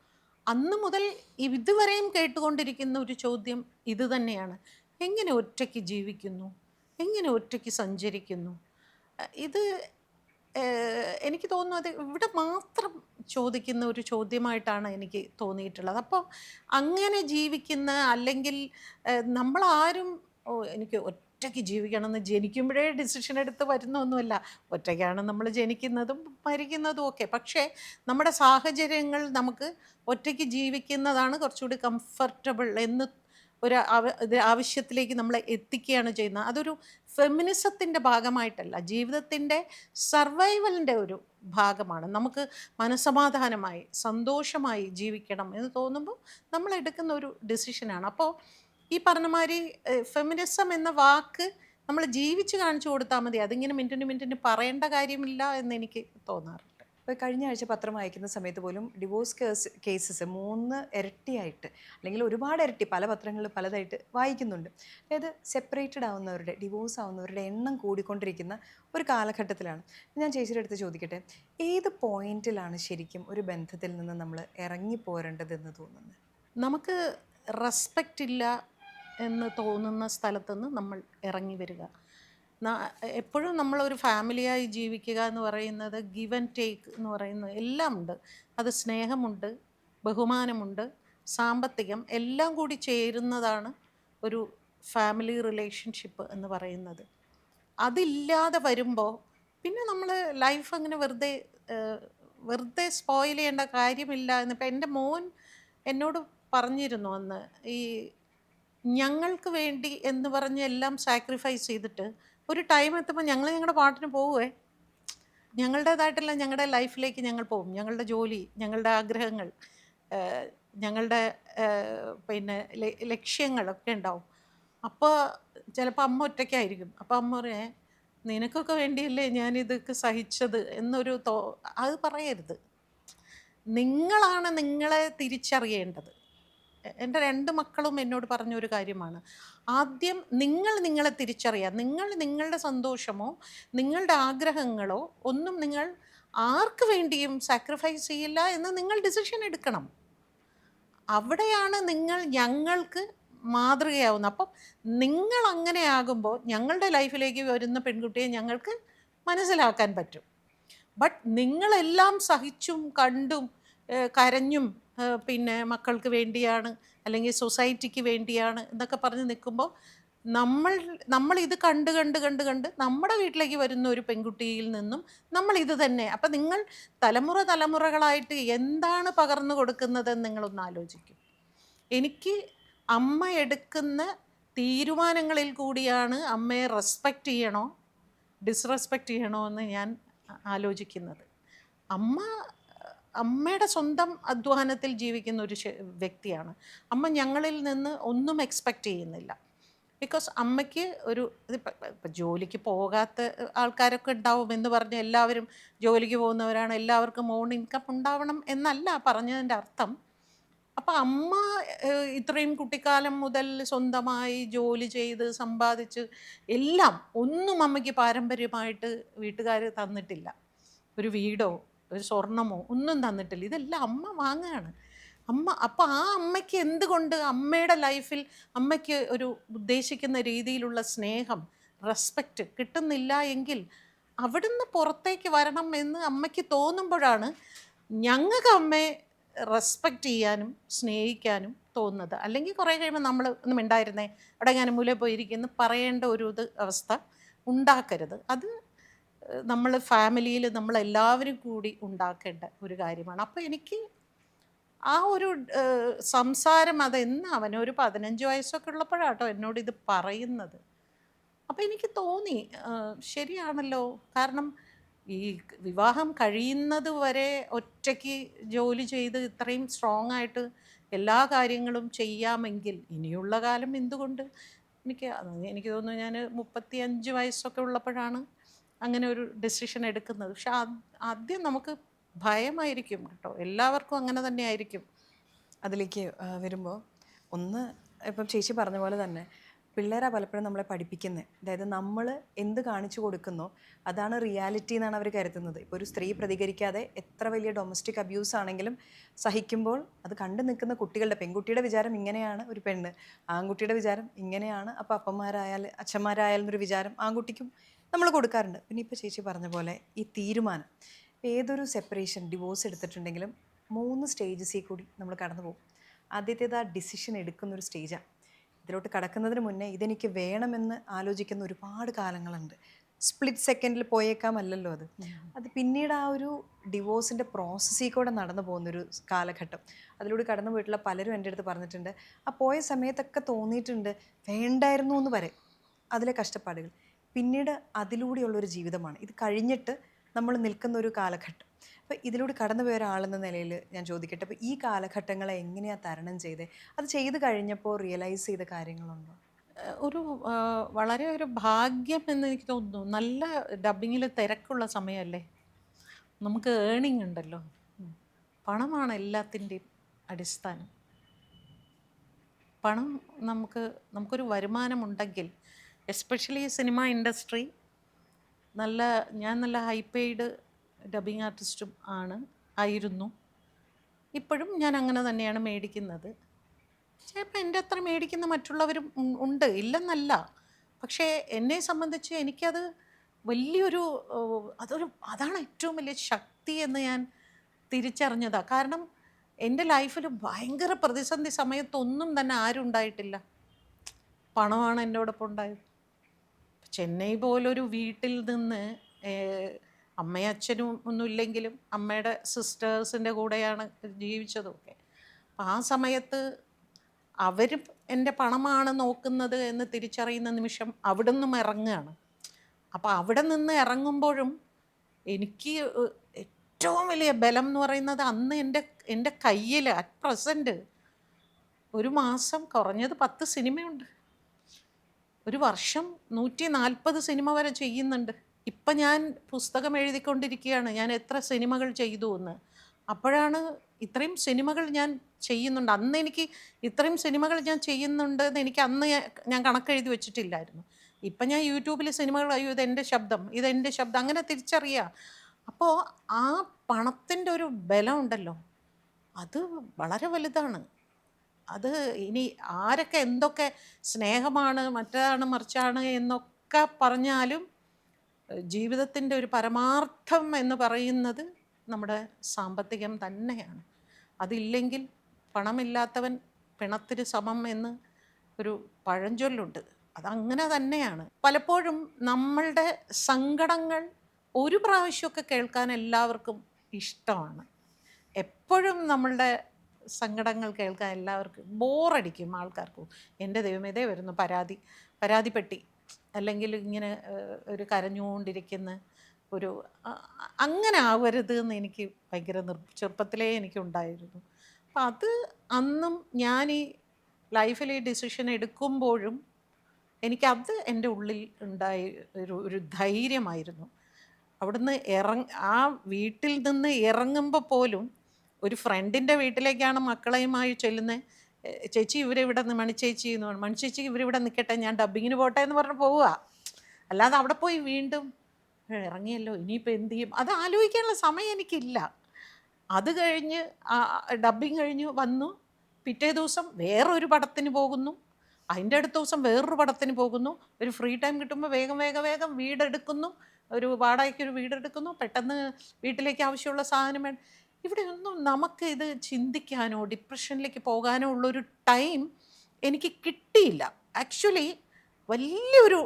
അന്ന് മുതൽ ഇതുവരെയും കേട്ടുകൊണ്ടിരിക്കുന്ന ഒരു ചോദ്യം ഇത് തന്നെയാണ്: എങ്ങനെ ഒറ്റയ്ക്ക് ജീവിക്കുന്നു, എങ്ങനെ ഒറ്റയ്ക്ക് സഞ്ചരിക്കുന്നു? ഇത് എനിക്ക് തോന്നുന്നു അത് ഇവിടെ മാത്രം ചോദിക്കുന്ന ഒരു ചോദ്യമായിട്ടാണ് എനിക്ക് തോന്നിയിട്ടുള്ളത്. അപ്പോൾ അങ്ങനെ ജീവിക്കുന്ന, അല്ലെങ്കിൽ നമ്മളാരും എനിക്ക് ഒറ്റയ്ക്ക് ജീവിക്കണമെന്ന് ജനിക്കുമ്പോഴേ ഡിസിഷൻ എടുത്ത് വരുന്നൊന്നുമല്ല. ഒറ്റയ്ക്കാണ് നമ്മൾ ജനിക്കുന്നതും മരിക്കുന്നതും ഒക്കെ. പക്ഷേ നമ്മുടെ സാഹചര്യങ്ങൾ നമുക്ക് ഒറ്റയ്ക്ക് ജീവിക്കുന്നതാണ് കുറച്ചുകൂടി കംഫർട്ടബിൾ എന്ന് ആവശ്യത്തിലേക്ക് നമ്മളെ എത്തിക്കുകയാണ് ചെയ്യുന്നത്. അതൊരു ഫെമിനിസത്തിൻ്റെ ഭാഗമായിട്ടല്ല, ജീവിതത്തിൻ്റെ സർവൈവലിൻ്റെ ഒരു ഭാഗമാണ്. നമുക്ക് മനസ്സമാധാനമായി സന്തോഷമായി ജീവിക്കണം എന്ന് തോന്നുമ്പോൾ നമ്മൾ എടുക്കുന്ന ഒരു ഡിസിഷനാണ്. അപ്പോൾ ഈ പറഞ്ഞ മാതിരി ഫെമിനിസം എന്ന വാക്ക് നമ്മൾ ജീവിച്ച് കാണിച്ചു കൊടുത്താൽ മതി. അതിങ്ങനെ മിനിറ്റിന് പറയേണ്ട കാര്യമില്ല എന്ന് എനിക്ക് തോന്നാറുണ്ട്. ഇപ്പോൾ കഴിഞ്ഞ ആഴ്ച പത്രം വായിക്കുന്ന സമയത്ത് പോലും ഡിവോഴ്സ് കേസസ് 3 ഇരട്ടിയായിട്ട്, അല്ലെങ്കിൽ ഒരുപാട് ഇരട്ടി, പല പത്രങ്ങളിൽ പലതായിട്ട് വായിക്കുന്നുണ്ട്. അതായത് സെപ്പറേറ്റഡ് ആവുന്നവരുടെ, ഡിവോഴ്സ് ആവുന്നവരുടെ എണ്ണം കൂടിക്കൊണ്ടിരിക്കുന്ന ഒരു കാലഘട്ടത്തിലാണ്. ഞാൻ ചേച്ചിയുടെ അടുത്ത് ചോദിക്കട്ടെ, ഏത് പോയിന്റിലാണ് ശരിക്കും ഒരു ബന്ധത്തിൽ നിന്ന് നമ്മൾ ഇറങ്ങിപ്പോരേണ്ടതെന്ന് തോന്നുന്നത്? നമുക്ക് റെസ്പെക്റ്റ് ഇല്ല എന്ന് തോന്നുന്ന സ്ഥലത്തുനിന്ന് നമ്മൾ ഇറങ്ങി വരിക. എപ്പോഴും നമ്മളൊരു ഫാമിലിയായി ജീവിക്കുക എന്ന് പറയുന്നത് ഗിവ് ആൻഡ് ടേക്ക് എന്ന് പറയുന്നത് എല്ലാം ഉണ്ട്. അത് സ്നേഹമുണ്ട്, ബഹുമാനമുണ്ട്, സാമ്പത്തികം എല്ലാം കൂടി ചേരുന്നതാണ് ഒരു ഫാമിലി റിലേഷൻഷിപ്പ് എന്ന് പറയുന്നത്. അതില്ലാതെ വരുമ്പോൾ പിന്നെ നമ്മൾ ലൈഫ് അങ്ങനെ വെറുതെ സ്പോയിൽ ചെയ്യേണ്ട കാര്യമില്ല എന്നിപ്പോൾ എൻ്റെ മോൻ എന്നോട് പറഞ്ഞിരുന്നു അന്ന്. ഈ ഞങ്ങൾക്ക് വേണ്ടി എന്ന് പറഞ്ഞ് എല്ലാം സാക്രിഫൈസ് ചെയ്തിട്ട് ഒരു ടൈം എത്തുമ്പോൾ ഞങ്ങളുടെ പാട്ടിന് പോവുമേ, ഞങ്ങളുടേതായിട്ടുള്ള ഞങ്ങളുടെ ലൈഫിലേക്ക് ഞങ്ങൾ പോകും. ഞങ്ങളുടെ ജോലി, ഞങ്ങളുടെ ആഗ്രഹങ്ങൾ, ഞങ്ങളുടെ പിന്നെ ലക്ഷ്യങ്ങളൊക്കെ ഉണ്ടാവും. അപ്പോൾ ചിലപ്പോൾ അമ്മ ഒറ്റയ്ക്കായിരിക്കും. അപ്പോൾ അമ്മ പറയേ, നിനക്കൊക്കെ വേണ്ടിയല്ലേ ഞാനിതൊക്കെ സഹിച്ചത് എന്നൊരു അത് പറയരുത്. നിങ്ങളാണ് നിങ്ങളെ തിരിച്ചറിയേണ്ടത്. എൻ്റെ 2 മക്കളും എന്നോട് പറഞ്ഞൊരു കാര്യമാണ്, ആദ്യം നിങ്ങളെ തിരിച്ചറിയുക. നിങ്ങളുടെ സന്തോഷമോ നിങ്ങളുടെ ആഗ്രഹങ്ങളോ ഒന്നും നിങ്ങൾ ആർക്ക് വേണ്ടിയും സാക്രിഫൈസ് ചെയ്യില്ല എന്ന് നിങ്ങൾ ഡിസിഷൻ എടുക്കണം. അവിടെയാണ് നിങ്ങൾ ഞങ്ങൾക്ക് മാതൃകയാവുന്നത്. അപ്പം നിങ്ങൾ അങ്ങനെ ആകുമ്പോൾ ഞങ്ങളുടെ ലൈഫിലേക്ക് വരുന്ന പെൺകുട്ടിയെ ഞങ്ങൾക്ക് മനസ്സിലാക്കാൻ പറ്റും. ബട്ട് നിങ്ങളെല്ലാം സഹിച്ചും കണ്ടും കരഞ്ഞും പിന്നെ മക്കൾക്ക് വേണ്ടിയാണ് അല്ലെങ്കിൽ സൊസൈറ്റിക്ക് വേണ്ടിയാണ് എന്നൊക്കെ പറഞ്ഞ് നിൽക്കുമ്പോൾ നമ്മൾ ഇത് കണ്ട് കണ്ട് കണ്ട് കണ്ട് നമ്മുടെ വീട്ടിലേക്ക് വരുന്ന ഒരു പെൺകുട്ടിയിൽ നിന്നും നമ്മൾ ഇത് തന്നെ. അപ്പം നിങ്ങൾ തലമുറകളായിട്ട് എന്താണ് പകർന്നു കൊടുക്കുന്നതെന്ന് നിങ്ങളൊന്ന് ആലോചിക്കും. എനിക്ക് അമ്മ എടുക്കുന്ന തീരുമാനങ്ങളിൽ കൂടിയാണ് അമ്മയെ റെസ്പെക്റ്റ് ചെയ്യണോ ഡിസ്റെസ്പെക്റ്റ് ചെയ്യണോ എന്ന് ഞാൻ ആലോചിക്കുന്നത്. അമ്മയുടെ സ്വന്തം അധ്വാനത്തിൽ ജീവിക്കുന്ന ഒരു വ്യക്തിയാണ് അമ്മ. ഞങ്ങളിൽ നിന്ന് ഒന്നും എക്സ്പെക്റ്റ് ചെയ്യുന്നില്ല. ബിക്കോസ് അമ്മയ്ക്ക് ഇപ്പം ജോലിക്ക് പോകാത്ത ആൾക്കാരൊക്കെ ഉണ്ടാവും എന്ന് പറഞ്ഞ് എല്ലാവരും ജോലിക്ക് പോകുന്നവരാണ്, എല്ലാവർക്കും ഓൺ ഇൻകം ഉണ്ടാവണം എന്നല്ല പറഞ്ഞതിൻ്റെ അർത്ഥം. അപ്പം അമ്മ ഇത്രയും കുട്ടിക്കാലം മുതൽ സ്വന്തമായി ജോലി ചെയ്ത് സമ്പാദിച്ച് എല്ലാം ഒന്നും അമ്മയ്ക്ക് പാരമ്പര്യമായിട്ട് വീട്ടുകാർ തന്നിട്ടില്ല. ഒരു വീടോ ഒരു സ്വർണമോ ഒന്നും തന്നിട്ടില്ല. ഇതെല്ലാം അമ്മ വാങ്ങുകയാണ്. അപ്പോൾ ആ അമ്മയ്ക്ക് എന്തുകൊണ്ട് അമ്മയുടെ ലൈഫിൽ അമ്മയ്ക്ക് ഒരു ഉദ്ദേശിക്കുന്ന രീതിയിലുള്ള സ്നേഹം റെസ്പെക്റ്റ് കിട്ടുന്നില്ല എങ്കിൽ അവിടുന്ന് പുറത്തേക്ക് വരണം എന്ന് അമ്മയ്ക്ക് തോന്നുമ്പോഴാണ് ഞങ്ങൾക്ക് അമ്മയെ റെസ്പെക്റ്റ് ചെയ്യാനും സ്നേഹിക്കാനും തോന്നുന്നത്. അല്ലെങ്കിൽ കുറേ കഴിയുമ്പോൾ നമ്മൾ ഒന്നും ഉണ്ടായിരുന്നേ അവിടെ ഞാൻ മൂലയിൽ പോയിരിക്കുന്നു പറയേണ്ട ഒരു അവസ്ഥ ഉണ്ടാക്കരുത്. അത് നമ്മൾ ഫാമിലിയിൽ നമ്മളെല്ലാവരും കൂടി ഉണ്ടാക്കേണ്ട ഒരു കാര്യമാണ്. അപ്പോൾ എനിക്ക് ആ ഒരു സംസാരം അതെന്ന് അവനൊരു 15 വയസ്സൊക്കെ ഉള്ളപ്പോഴാട്ടോ എന്നോട് ഇത് പറയുന്നത്. അപ്പോൾ എനിക്ക് തോന്നി ശരിയാണല്ലോ. കാരണം ഈ വിവാഹം കഴിയുന്നത് വരെ ഒറ്റയ്ക്ക് ജോലി ചെയ്ത് ഇത്രയും സ്ട്രോങ് ആയിട്ട് എല്ലാ കാര്യങ്ങളും ചെയ്യാമെങ്കിൽ ഇനിയുള്ള കാലം എന്തുകൊണ്ട് എനിക്ക് തോന്നുന്നു ഞാൻ 35 വയസ്സൊക്കെ ഉള്ളപ്പോഴാണ് അങ്ങനെ ഒരു ഡിസിഷൻ എടുക്കുന്നത്. പക്ഷെ ആദ്യം നമുക്ക് ഭയമായിരിക്കും കേട്ടോ, എല്ലാവർക്കും അങ്ങനെ തന്നെ ആയിരിക്കും. അതിലേക്ക് വരുമ്പോൾ ഒന്ന് ഇപ്പം ചേച്ചി പറഞ്ഞ പോലെ തന്നെ പിള്ളേരാ പലപ്പോഴും നമ്മളെ പഠിപ്പിക്കുന്നത്. അതായത് നമ്മൾ എന്ത് കാണിച്ചു കൊടുക്കുന്നോ അതാണ് റിയാലിറ്റി എന്നാണ് അവർ കരുതുന്നത്. ഇപ്പോൾ ഒരു സ്ത്രീ പ്രതികരിക്കാതെ എത്ര വലിയ ഡൊമസ്റ്റിക് അബ്യൂസ് ആണെങ്കിലും സഹിക്കുമ്പോൾ അത് കണ്ടു നിൽക്കുന്ന പെൺകുട്ടിയുടെ വിചാരം ഇങ്ങനെയാണ്, ഒരു പെണ്ണ് ആൺകുട്ടിയുടെ വിചാരം ഇങ്ങനെയാണ്. അപ്പോൾ അച്ഛന്മാരായാലും ഒരു വിചാരം ആൺകുട്ടിക്കും നമ്മൾ കൊടുക്കാറുണ്ട്. പിന്നെ ഇപ്പോൾ ചേച്ചി പറഞ്ഞ പോലെ ഈ തീരുമാനം, ഏതൊരു സെപ്പറേഷൻ ഡിവോഴ്സ് എടുത്തിട്ടുണ്ടെങ്കിലും 3 സ്റ്റേജസിൽ കൂടി നമ്മൾ കടന്നു പോകും. ആദ്യത്തേത് ആ ഡിസിഷൻ എടുക്കുന്നൊരു സ്റ്റേജാണ്. ഇതിലോട്ട് കടക്കുന്നതിന് മുന്നേ ഇതെനിക്ക് വേണമെന്ന് ആലോചിക്കുന്ന ഒരുപാട് കാലങ്ങളുണ്ട്. സ്പ്ലിറ്റ് സെക്കൻഡിൽ പോയേക്കാമല്ലോ അത് പിന്നീട് ആ ഒരു ഡിവോഴ്സിൻ്റെ പ്രോസസ്സിൽ കൂടെ നടന്നു പോകുന്നൊരു കാലഘട്ടം. അതിലൂടെ കടന്നു പോയിട്ടുള്ള പലരും എൻ്റെ അടുത്ത് പറഞ്ഞിട്ടുണ്ട്, ആ പോയ സമയത്തൊക്കെ തോന്നിയിട്ടുണ്ട് വേണ്ടായിരുന്നു എന്ന് വരെ അതിലെ കഷ്ടപ്പാടുകൾ. പിന്നീട് അതിലൂടെയുള്ളൊരു ജീവിതമാണ്. ഇത് കഴിഞ്ഞിട്ട് നമ്മൾ നിൽക്കുന്ന ഒരു കാലഘട്ടം. അപ്പോൾ ഇതിലൂടെ കടന്നു പോയ ഒരാളെന്ന നിലയിൽ ഞാൻ ചോദിക്കട്ടെ, അപ്പോൾ ഈ കാലഘട്ടങ്ങളെ എങ്ങനെയാണ് തരണം ചെയ്തത്? അത് ചെയ്ത് കഴിഞ്ഞപ്പോൾ റിയലൈസ് ചെയ്ത കാര്യങ്ങളുണ്ടോ? വളരെ ഒരു ഭാഗ്യം എന്ന് എനിക്ക് തോന്നുന്നു. നല്ല ഡബ്ബിങ്ങിൽ തിരക്കുള്ള സമയമല്ലേ, നമുക്ക് ഏണിംഗ് ഉണ്ടല്ലോ. പണമാണ് എല്ലാത്തിൻ്റെയും അടിസ്ഥാനം. പണം നമുക്കൊരു വരുമാനമുണ്ടെങ്കിൽ, എസ്പെഷ്യലി സിനിമ ഇൻഡസ്ട്രി, ഞാൻ നല്ല ഹൈ പെയ്ഡ് ഡബ്ബിങ് ആർട്ടിസ്റ്റും ആയിരുന്നു. ഇപ്പോഴും ഞാൻ അങ്ങനെ തന്നെയാണ് മേടിക്കുന്നത്. ചിലപ്പോൾ എൻ്റെ അത്ര മേടിക്കുന്ന മറ്റുള്ളവരും ഉണ്ട്, ഇല്ലെന്നല്ല. പക്ഷേ എന്നെ സംബന്ധിച്ച് എനിക്കത് വലിയൊരു അതാണ് ഏറ്റവും വലിയ ശക്തി എന്ന് ഞാൻ തിരിച്ചറിഞ്ഞതാണ്. കാരണം എൻ്റെ ലൈഫിൽ ഭയങ്കര പ്രതിസന്ധി സമയത്തൊന്നും തന്നെ ആരും ഉണ്ടായിട്ടില്ല, പണമാണ് എന്നോടൊപ്പം ഉണ്ടായത്. ചെന്നൈ പോലൊരു വീട്ടിൽ നിന്ന് അമ്മയും അച്ഛനും ഒന്നുമില്ലെങ്കിലും അമ്മയുടെ സിസ്റ്റേഴ്സിൻ്റെ കൂടെയാണ് ജീവിച്ചതൊക്കെ. അപ്പം ആ സമയത്ത് അവരും എൻ്റെ പണമാണ് നോക്കുന്നത് എന്ന് തിരിച്ചറിയുന്ന നിമിഷം അവിടെ നിന്നും ഇറങ്ങുകയാണ്. അപ്പോൾ അവിടെ നിന്ന് ഇറങ്ങുമ്പോഴും എനിക്ക് ഏറ്റവും വലിയ ബലം എന്ന് പറയുന്നത് അന്ന് എൻ്റെ കയ്യിൽ അറ്റ് പ്രസൻറ്റ് ഒരു മാസം കുറഞ്ഞത് 10 സിനിമയുണ്ട്. ഒരു വർഷം 140 സിനിമ വരെ ചെയ്യുന്നുണ്ട്. ഇപ്പം ഞാൻ പുസ്തകം എഴുതിക്കൊണ്ടിരിക്കുകയാണ് ഞാൻ എത്ര സിനിമകൾ ചെയ്തു എന്ന്. അപ്പോഴാണ് ഇത്രയും സിനിമകൾ ഞാൻ ചെയ്യുന്നുണ്ട്. അന്ന് എനിക്ക് ഇത്രയും സിനിമകൾ ഞാൻ ചെയ്യുന്നുണ്ട് എന്ന് എനിക്ക് അന്ന് ഞാൻ കണക്കെഴുതി വെച്ചിട്ടില്ലായിരുന്നു. ഇപ്പം ഞാൻ യൂട്യൂബിൽ സിനിമകൾ, ഇതെൻ്റെ ശബ്ദം അങ്ങനെ തിരിച്ചറിയുക. അപ്പോൾ ആ പണത്തിൻ്റെ ഒരു ബലം ഉണ്ടല്ലോ, അത് വളരെ വലുതാണ്. അത് ഇനി ആരൊക്കെ എന്തൊക്കെ സ്നേഹമാണ് മറ്റതാണ് മറിച്ചാണ് എന്നൊക്കെ പറഞ്ഞാലും ജീവിതത്തിൻ്റെ ഒരു പരമാർത്ഥം എന്ന് പറയുന്നത് നമ്മുടെ സാമ്പത്തികം തന്നെയാണ്. അതില്ലെങ്കിൽ പണമില്ലാത്തവൻ പിണത്തിന് സമം എന്ന് ഒരു പഴഞ്ചൊല്ലുണ്ട്. അതങ്ങനെ തന്നെയാണ്. പലപ്പോഴും നമ്മളുടെ സങ്കടങ്ങൾ ഒരു പ്രാവശ്യമൊക്കെ കേൾക്കാൻ എല്ലാവർക്കും ഇഷ്ടമാണ്. എപ്പോഴും നമ്മളുടെ സങ്കടങ്ങൾ കേൾക്കാൻ എല്ലാവർക്കും ബോറടിക്കും ആൾക്കാർക്ക്. എൻ്റെ ദൈവമേ, ഇതേ വരുന്നു പരാതിപ്പെട്ടി, അല്ലെങ്കിൽ ഇങ്ങനെ ഒരു കരഞ്ഞുകൊണ്ടിരിക്കുന്ന ഒരു അങ്ങനെ ആവരുത് എന്ന് എനിക്ക് ഭയങ്കര ചെറുപ്പത്തിലേ എനിക്കുണ്ടായിരുന്നു. അപ്പം അത് അന്നും ഞാൻ ഈ ലൈഫിൽ ഈ ഡിസിഷൻ എടുക്കുമ്പോഴും എനിക്കത് എൻ്റെ ഉള്ളിൽ ഉണ്ടായ ഒരു ധൈര്യമായിരുന്നു. അവിടുന്ന് ആ വീട്ടിൽ നിന്ന് ഇറങ്ങുമ്പോൾ പോലും ഒരു ഫ്രണ്ടിൻ്റെ വീട്ടിലേക്കാണ് മക്കളെയുമായി ചെല്ലുന്നത്. ചേച്ചി ഇവരിവിടെ നിന്ന് മണിച്ചേച്ചി എന്ന് പറഞ്ഞു, മണിച്ചേച്ചി ഇവരിവിടെ നിൽക്കട്ടെ, ഞാൻ ഡബ്ബിങ്ങിന് പോട്ടെ എന്ന് പറഞ്ഞ് പോവുക. അല്ലാതെ അവിടെ പോയി വീണ്ടും ഇറങ്ങിയല്ലോ ഇനിയിപ്പോൾ എന്ത് ചെയ്യും അത് ആലോചിക്കാനുള്ള സമയം എനിക്കില്ല. അത് കഴിഞ്ഞ് ഡബ്ബിങ് കഴിഞ്ഞ് വന്നു, പിറ്റേ ദിവസം വേറൊരു പടത്തിന് പോകുന്നു, അതിൻ്റെ അടുത്ത ദിവസം വേറൊരു പടത്തിന് പോകുന്നു. ഒരു ഫ്രീ ടൈം കിട്ടുമ്പോൾ വേഗം വേഗം വേഗം വീടെടുക്കുന്നു, ഒരു വാടകയ്ക്കൊരു വീടെടുക്കുന്നു, പെട്ടെന്ന് വീട്ടിലേക്ക് ആവശ്യമുള്ള സാധനം വേണം. ഇവിടെ ഒന്നും നമുക്ക് ഇത് ചിന്തിക്കാനോ ഡിപ്രഷനിലേക്ക് പോകാനോ ഉള്ളൊരു ടൈം എനിക്ക് കിട്ടിയില്ല. ആക്ച്വലി വലിയൊരു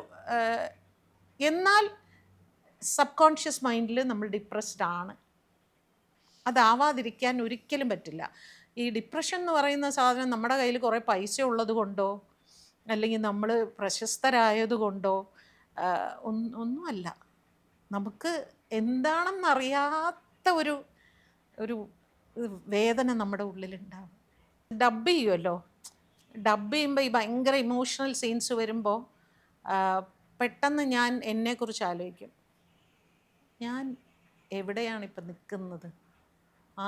എന്നാൽ സബ് കോൺഷ്യസ് മൈൻഡിൽ നമ്മൾ ഡിപ്രസ്ഡ് ആണ്. അതാവാതിരിക്കാൻ ഒരിക്കലും പറ്റില്ല. ഈ ഡിപ്രഷൻ എന്ന് പറയുന്ന സാധനം നമ്മുടെ കയ്യിൽ കുറേ പൈസ ഉള്ളത് കൊണ്ടോ അല്ലെങ്കിൽ നമ്മൾ പ്രശസ്തരായതുകൊണ്ടോ ഒന്നുമല്ല. നമുക്ക് എന്താണെന്നറിയാത്ത ഒരു ഒരു വേദന നമ്മുടെ ഉള്ളിലുണ്ടാവും. ഡബ് ചെയ്യുമല്ലോ, ഡബ് ചെയ്യുമ്പോൾ ഈ ഭയങ്കര ഇമോഷണൽ സീൻസ് വരുമ്പോൾ പെട്ടെന്ന് ഞാൻ എന്നെക്കുറിച്ച് ആലോചിക്കും. ഞാൻ എവിടെയാണിപ്പം നിൽക്കുന്നത്?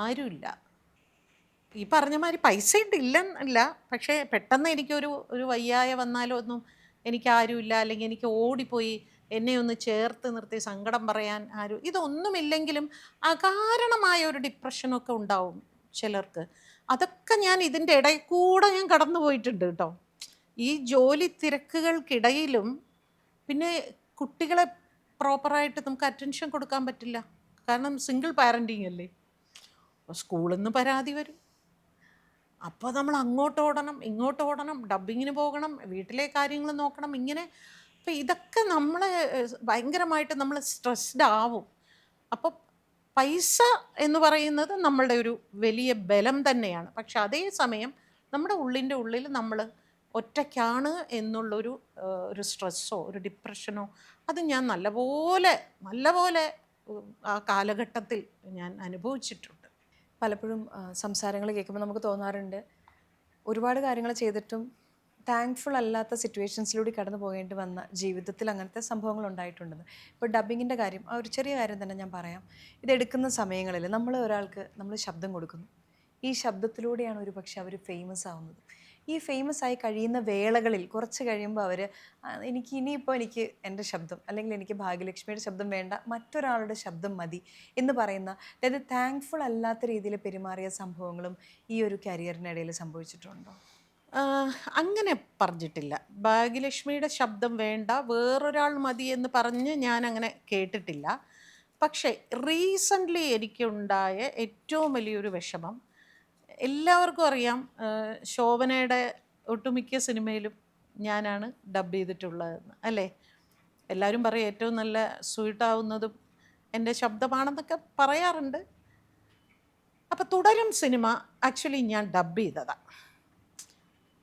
ആരുമില്ല. ഈ പറഞ്ഞ മാതിരി പൈസ ഇല്ലെന്നല്ല, പക്ഷേ പെട്ടെന്ന് ഒരു വയ്യായ വന്നാലോ ഒന്നും എനിക്കാരുമില്ല, അല്ലെങ്കിൽ എനിക്ക് ഓടിപ്പോയി എന്നെ ഒന്ന് ചേർത്ത് നിർത്തി സങ്കടം പറയാൻ ഇതൊന്നുമില്ലെങ്കിലും അകാരണമായ ഒരു ഡിപ്രഷനൊക്കെ ഉണ്ടാവും ചിലർക്ക്. അതൊക്കെ ഞാൻ ഇതിൻ്റെ ഇടയിൽ കൂടെ ഞാൻ കടന്നു പോയിട്ടുണ്ട് കേട്ടോ. ഈ ജോലി തിരക്കുകൾക്കിടയിലും പിന്നെ കുട്ടികളെ പ്രോപ്പറായിട്ട് നമുക്ക് അറ്റൻഷൻ കൊടുക്കാൻ പറ്റില്ല. കാരണം സിംഗിൾ പാരൻറ്റിങ് അല്ലേ. സ്കൂളിൽ നിന്ന് പരാതി വരും, അപ്പോൾ നമ്മൾ അങ്ങോട്ടോടണം ഇങ്ങോട്ടോടണം, ഡബ്ബിങ്ങിന് പോകണം, വീട്ടിലെ കാര്യങ്ങൾ നോക്കണം, ഇങ്ങനെ. അപ്പോൾ ഇതൊക്കെ നമ്മളെ ഭയങ്കരമായിട്ട് നമ്മൾ സ്ട്രെസ്ഡ് ആവും. അപ്പോൾ പൈസ എന്ന് പറയുന്നത് നമ്മളുടെ ഒരു വലിയ ബലം തന്നെയാണ്. പക്ഷെ അതേസമയം നമ്മുടെ ഉള്ളിൻ്റെ ഉള്ളിൽ നമ്മൾ ഒറ്റയ്ക്കാണ് എന്നുള്ളൊരു സ്ട്രെസ്സോ ഒരു ഡിപ്രഷനോ അത് ഞാൻ നല്ലപോലെ ആ കാലഘട്ടത്തിൽ ഞാൻ അനുഭവിച്ചിട്ടുണ്ട്. പലപ്പോഴും സംസാരങ്ങൾ കേൾക്കുമ്പോൾ നമുക്ക് തോന്നാറുണ്ട് ഒരുപാട് കാര്യങ്ങൾ ചെയ്തിട്ടും താങ്ക്ഫുൾ അല്ലാത്ത സിറ്റുവേഷൻസിലൂടെ കടന്നു പോകേണ്ടി വന്ന ജീവിതത്തിൽ അങ്ങനത്തെ സംഭവങ്ങൾ ഉണ്ടായിട്ടുണ്ടെന്ന്. ഇപ്പോൾ ഡബ്ബിങ്ങിൻ്റെ കാര്യം, ആ ഒരു ചെറിയ കാര്യം തന്നെ ഞാൻ പറയാം. ഇതെടുക്കുന്ന സമയങ്ങളിൽ നമ്മൾ ശബ്ദം കൊടുക്കുന്നു. ഈ ശബ്ദത്തിലൂടെയാണ് ഒരു പക്ഷേ അവർ ഫേമസ് ആവുന്നത്. ഈ ഫേമസ് ആയി കഴിയുന്ന വേളകളിൽ കുറച്ച് കഴിയുമ്പോൾ എനിക്ക് എൻ്റെ ശബ്ദം, അല്ലെങ്കിൽ എനിക്ക് ഭാഗ്യലക്ഷ്മിയുടെ ശബ്ദം വേണ്ട, മറ്റൊരാളുടെ ശബ്ദം മതി എന്ന് പറയുന്ന, അതായത് താങ്ക്ഫുൾ അല്ലാത്ത രീതിയിൽ പെരുമാറിയ സംഭവങ്ങളും ഈ ഒരു കരിയറിനിടയിൽ സംഭവിച്ചിട്ടുണ്ടോ? അങ്ങനെ പറഞ്ഞിട്ടില്ല. ഭാഗ്യലക്ഷ്മിയുടെ ശബ്ദം വേണ്ട, വേറൊരാൾ മതി എന്ന് പറഞ്ഞ് ഞാൻ അങ്ങനെ കേട്ടിട്ടില്ല. പക്ഷേ റീസെൻ്റ്ലി എനിക്കുണ്ടായ ഏറ്റവും വലിയൊരു വിഷമം, എല്ലാവർക്കും അറിയാം, ശോഭനയുടെ ഒട്ടുമിക്ക സിനിമയിലും ഞാനാണ് ഡബ് ചെയ്തിട്ടുള്ളതെന്ന് അല്ലേ. എല്ലാവരും പറയും ഏറ്റവും നല്ല സ്വീറ്റാവുന്നതും എൻ്റെ ശബ്ദമാണെന്നൊക്കെ പറയാറുണ്ട്. അപ്പോൾ തുടരും സിനിമ ആക്ച്വലി ഞാൻ ഡബ് ചെയ്തതാണ്.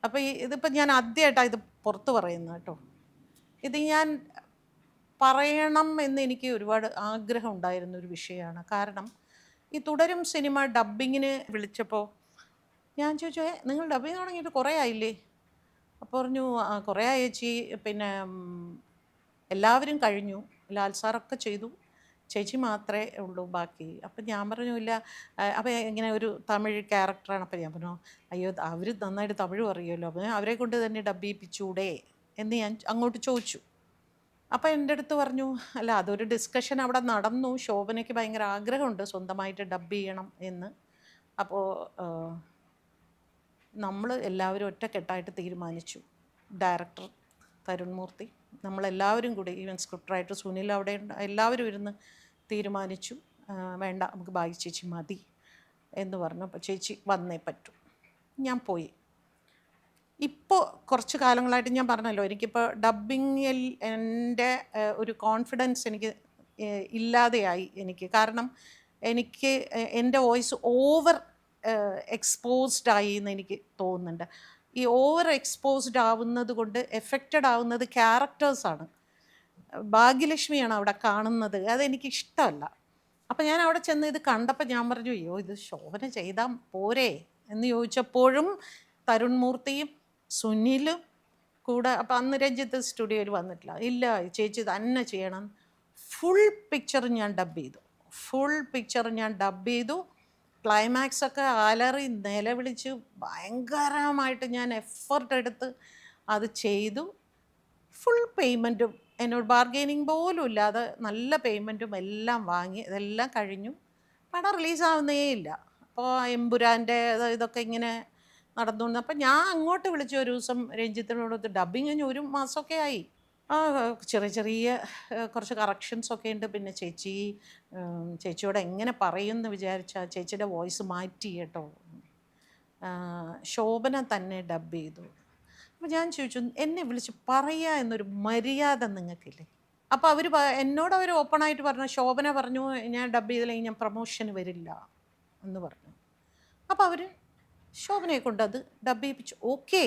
അപ്പോൾ ഇതിപ്പോൾ ഞാൻ ആദ്യമായിട്ടാണ് ഇത് പുറത്ത് പറയുന്നത് കേട്ടോ. ഇത് ഞാൻ പറയണം എന്ന് എനിക്ക് ഒരുപാട് ആഗ്രഹം ഉണ്ടായിരുന്ന ഒരു വിഷയമാണ്. കാരണം ഈ തുടരും സിനിമ ഡബ്ബിങ്ങിന് വിളിച്ചപ്പോൾ ഞാൻ ചോദിച്ചു, നിങ്ങൾ ഡബ്ബിങ് തുടങ്ങിയിട്ട് കുറേ ആയില്ലേ? അപ്പോൾ പറഞ്ഞു, കുറേ ആയി ചേച്ചി, പിന്നെ എല്ലാവരും കഴിഞ്ഞു, ലാൽ സാറൊക്കെ ചെയ്തു, ചേച്ചി മാത്രമേ ഉള്ളൂ ബാക്കി. അപ്പം ഞാൻ പറഞ്ഞു ഇല്ല. അപ്പോൾ ഇങ്ങനെ ഒരു തമിഴ് ക്യാരക്ടറാണ്. അപ്പം ഞാൻ പറഞ്ഞു അയ്യോ അവർ നന്നായിട്ട് തമിഴ് പറയുമല്ലോ, അപ്പം അവരെ കൊണ്ട് തന്നെ ഡബ് ചെയ്യിപ്പിച്ചൂടെ എന്ന് ഞാൻ അങ്ങോട്ട് ചോദിച്ചു. അപ്പോൾ എൻ്റെ അടുത്ത് പറഞ്ഞു, അല്ല അതൊരു ഡിസ്കഷൻ അവിടെ നടന്നു, ശോഭനയ്ക്ക് ഭയങ്കര ആഗ്രഹമുണ്ട് സ്വന്തമായിട്ട് ഡബ് ചെയ്യണം എന്ന്. അപ്പോൾ നമ്മൾ എല്ലാവരും ഒറ്റക്കെട്ടായിട്ട് തീരുമാനിച്ചു, ഡയറക്ടർ തരുൺ മൂർത്തി, നമ്മളെല്ലാവരും കൂടി, ഈവൻ സ്ക്രിപ്റ്റ് റൈറ്റർ സുനിൽ അവിടെ എല്ലാവരും ഇരുന്ന് തീരുമാനിച്ചു, വേണ്ട നമുക്ക് ബായി ചേച്ചി മതി എന്ന് പറഞ്ഞു. അപ്പോൾ ചേച്ചി വന്നേ പറ്റൂ. ഞാൻ പോയി. ഇപ്പോൾ കുറച്ച് കാലങ്ങളായിട്ട് ഞാൻ പറഞ്ഞല്ലോ, എനിക്കിപ്പോൾ ഡബ്ബിങ്ങിൽ എൻ്റെ ഒരു കോൺഫിഡൻസ് എനിക്ക് ഇല്ലാതെയായി എനിക്ക്. കാരണം എനിക്ക് എൻ്റെ വോയിസ് ഓവർ എക്സ്പോസ്ഡ് ആയി എന്ന് എനിക്ക് തോന്നുന്നുണ്ട്. ഈ ഓവർ എക്സ്പോസ്ഡ് ആവുന്നത് കൊണ്ട് എഫക്റ്റഡ് ആവുന്നത് ക്യാരക്ടേഴ്സാണ്. ഭാഗ്യലക്ഷ്മിയാണ് അവിടെ കാണുന്നത്, അതെനിക്കിഷ്ടമല്ല. അപ്പം ഞാൻ അവിടെ ചെന്ന് ഇത് കണ്ടപ്പോൾ ഞാൻ പറഞ്ഞു, അയ്യോ ഇത് ശോഭന ചെയ്താൽ പോരെ എന്ന് ചോദിച്ചപ്പോഴും തരുൺ മൂർത്തിയും സുനിലും കൂടെ, അപ്പം അന്ന് രഞ്ജിത്ത് സ്റ്റുഡിയോയിൽ വന്നിട്ടില്ല, ഇല്ല ചേച്ചി തന്നെ ചെയ്യണം. ഫുൾ പിക്ചർ ഞാൻ ഡബ് ചെയ്തു. ക്ലൈമാക്സൊക്കെ അലറി നിലവിളിച്ച് ഭയങ്കരമായിട്ട് ഞാൻ എഫർട്ട് എടുത്ത് അത് ചെയ്തു. ഫുൾ പേയ്മെൻറ്റും, എന്നോട് ബാർഗെയിനിങ് പോലും ഇല്ലാതെ നല്ല പേയ്മെൻറ്റും എല്ലാം വാങ്ങി. ഇതെല്ലാം കഴിഞ്ഞു. പടം റിലീസാവുന്നേ ഇല്ല. അപ്പോൾ എമ്പുരാൻ്റെ ഇതൊക്കെ ഇങ്ങനെ നടന്നുകൊണ്ട്, അപ്പം ഞാൻ അങ്ങോട്ട് വിളിച്ചു ഒരു ദിവസം രഞ്ജിത്തിനോട്, ഡബ്ബിങ് കഴിഞ്ഞ് 1 മാസമൊക്കെ ആയി. ചെറിയ കുറച്ച് കറക്ഷൻസൊക്കെ ഉണ്ട്. പിന്നെ ചേച്ചിയോട് എങ്ങനെ പറയുമെന്ന് വിചാരിച്ചാൽ ചേച്ചിയുടെ വോയിസ് മാറ്റി കേട്ടോ, ശോഭന തന്നെ ഡബ് ചെയ്തു. അപ്പോൾ ഞാൻ ചോദിച്ചു, എന്നെ വിളിച്ച് പറയുക എന്നൊരു മര്യാദ നിങ്ങൾക്കില്ലേ? അപ്പോൾ എന്നോട് അവർ ഓപ്പണായിട്ട് പറഞ്ഞു, ശോഭന പറഞ്ഞു ഞാൻ ഡബ് ചെയ്തില്ലെങ്കിൽ ഞാൻ പ്രൊമോഷന് വരില്ല എന്ന് പറഞ്ഞു. അപ്പോൾ അവർ ശോഭനയെ കൊണ്ട് അത് ഡബ് ചെയ്യിപ്പിച്ചു. ഓക്കെ,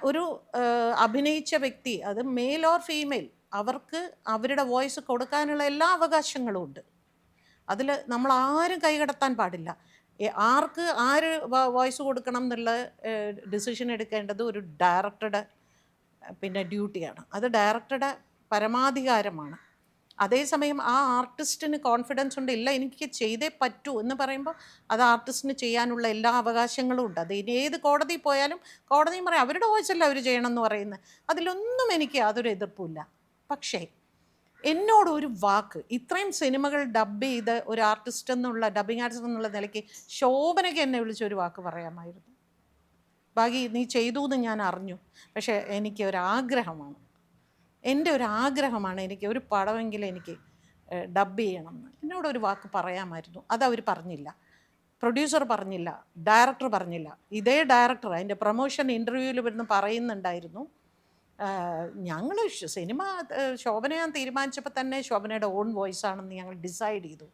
ഒരു അഭിനയിച്ച വ്യക്തി, അത് മെയിൽ ഓർ ഫീമെയിൽ, അവർക്ക് അവരുടെ വോയിസ് കൊടുക്കാനുള്ള എല്ലാ അവകാശങ്ങളും ഉണ്ട്. അതിൽ നമ്മൾ ആരും കൈകടത്താൻ പാടില്ല. ആർക്ക് ആര് വോയിസ് കൊടുക്കണം എന്നുള്ള ഡിസിഷൻ എടുക്കേണ്ടത് ഒരു ഡയറക്ടറുടെ പിന്നെ ഡ്യൂട്ടിയാണ്. അത് ഡയറക്ടറുടെ പരമാധികാരമാണ്. അതേസമയം ആ ആർട്ടിസ്റ്റിന് കോൺഫിഡൻസ് ഉണ്ട്, ഇല്ല എനിക്ക് ചെയ്തേ പറ്റൂ എന്ന് പറയുമ്പോൾ അത് ആർട്ടിസ്റ്റിന് ചെയ്യാനുള്ള എല്ലാ അവകാശങ്ങളും ഉണ്ട്. അത് ഇനി ഏത് കോടതി പോയാലും കോടതിയും പറയും അവരുടെ വോയിസല്ല അവർ ചെയ്യണം എന്ന് പറയുന്നത്. അതിലൊന്നും എനിക്ക് യാതൊരു എതിർപ്പുമില്ല. പക്ഷേ എന്നോട് ഒരു വാക്ക്, ഇത്രയും സിനിമകൾ ഡബ് ചെയ്ത് ഒരു ആർട്ടിസ്റ്റ് എന്നുള്ള, ഡബ്ബിങ് ആർട്ടിസ്റ്റ് എന്നുള്ള നിലയ്ക്ക് ശോഭനയ്ക്ക് എന്നെ വിളിച്ചൊരു വാക്ക് പറയാമായിരുന്നു. ബാക്കി നീ ചെയ്തു എന്ന് ഞാൻ അറിഞ്ഞു, പക്ഷേ എനിക്ക് ഒരാഗ്രഹമാണ്, എൻ്റെ ഒരു ആഗ്രഹമാണ്, എനിക്ക് ഒരു പടമെങ്കിലും എനിക്ക് ഡബ് ചെയ്യണം എന്ന് എന്നോടൊരു വാക്ക് പറയാമായിരുന്നു. അതവർ പറഞ്ഞില്ല, പ്രൊഡ്യൂസർ പറഞ്ഞില്ല, ഡയറക്ടർ പറഞ്ഞില്ല. ഇതേ ഡയറക്ടർ അതിൻ്റെ പ്രൊമോഷൻ ഇൻ്റർവ്യൂവിൽ വരുന്ന പറയുന്നുണ്ടായിരുന്നു, ഞങ്ങൾ സിനിമ ശോഭന ഞാൻ തീരുമാനിച്ചപ്പോൾ തന്നെ ശോഭനയുടെ ഓൺ വോയിസ് ആണെന്ന് ഞങ്ങൾ ഡിസൈഡ് ചെയ്തു.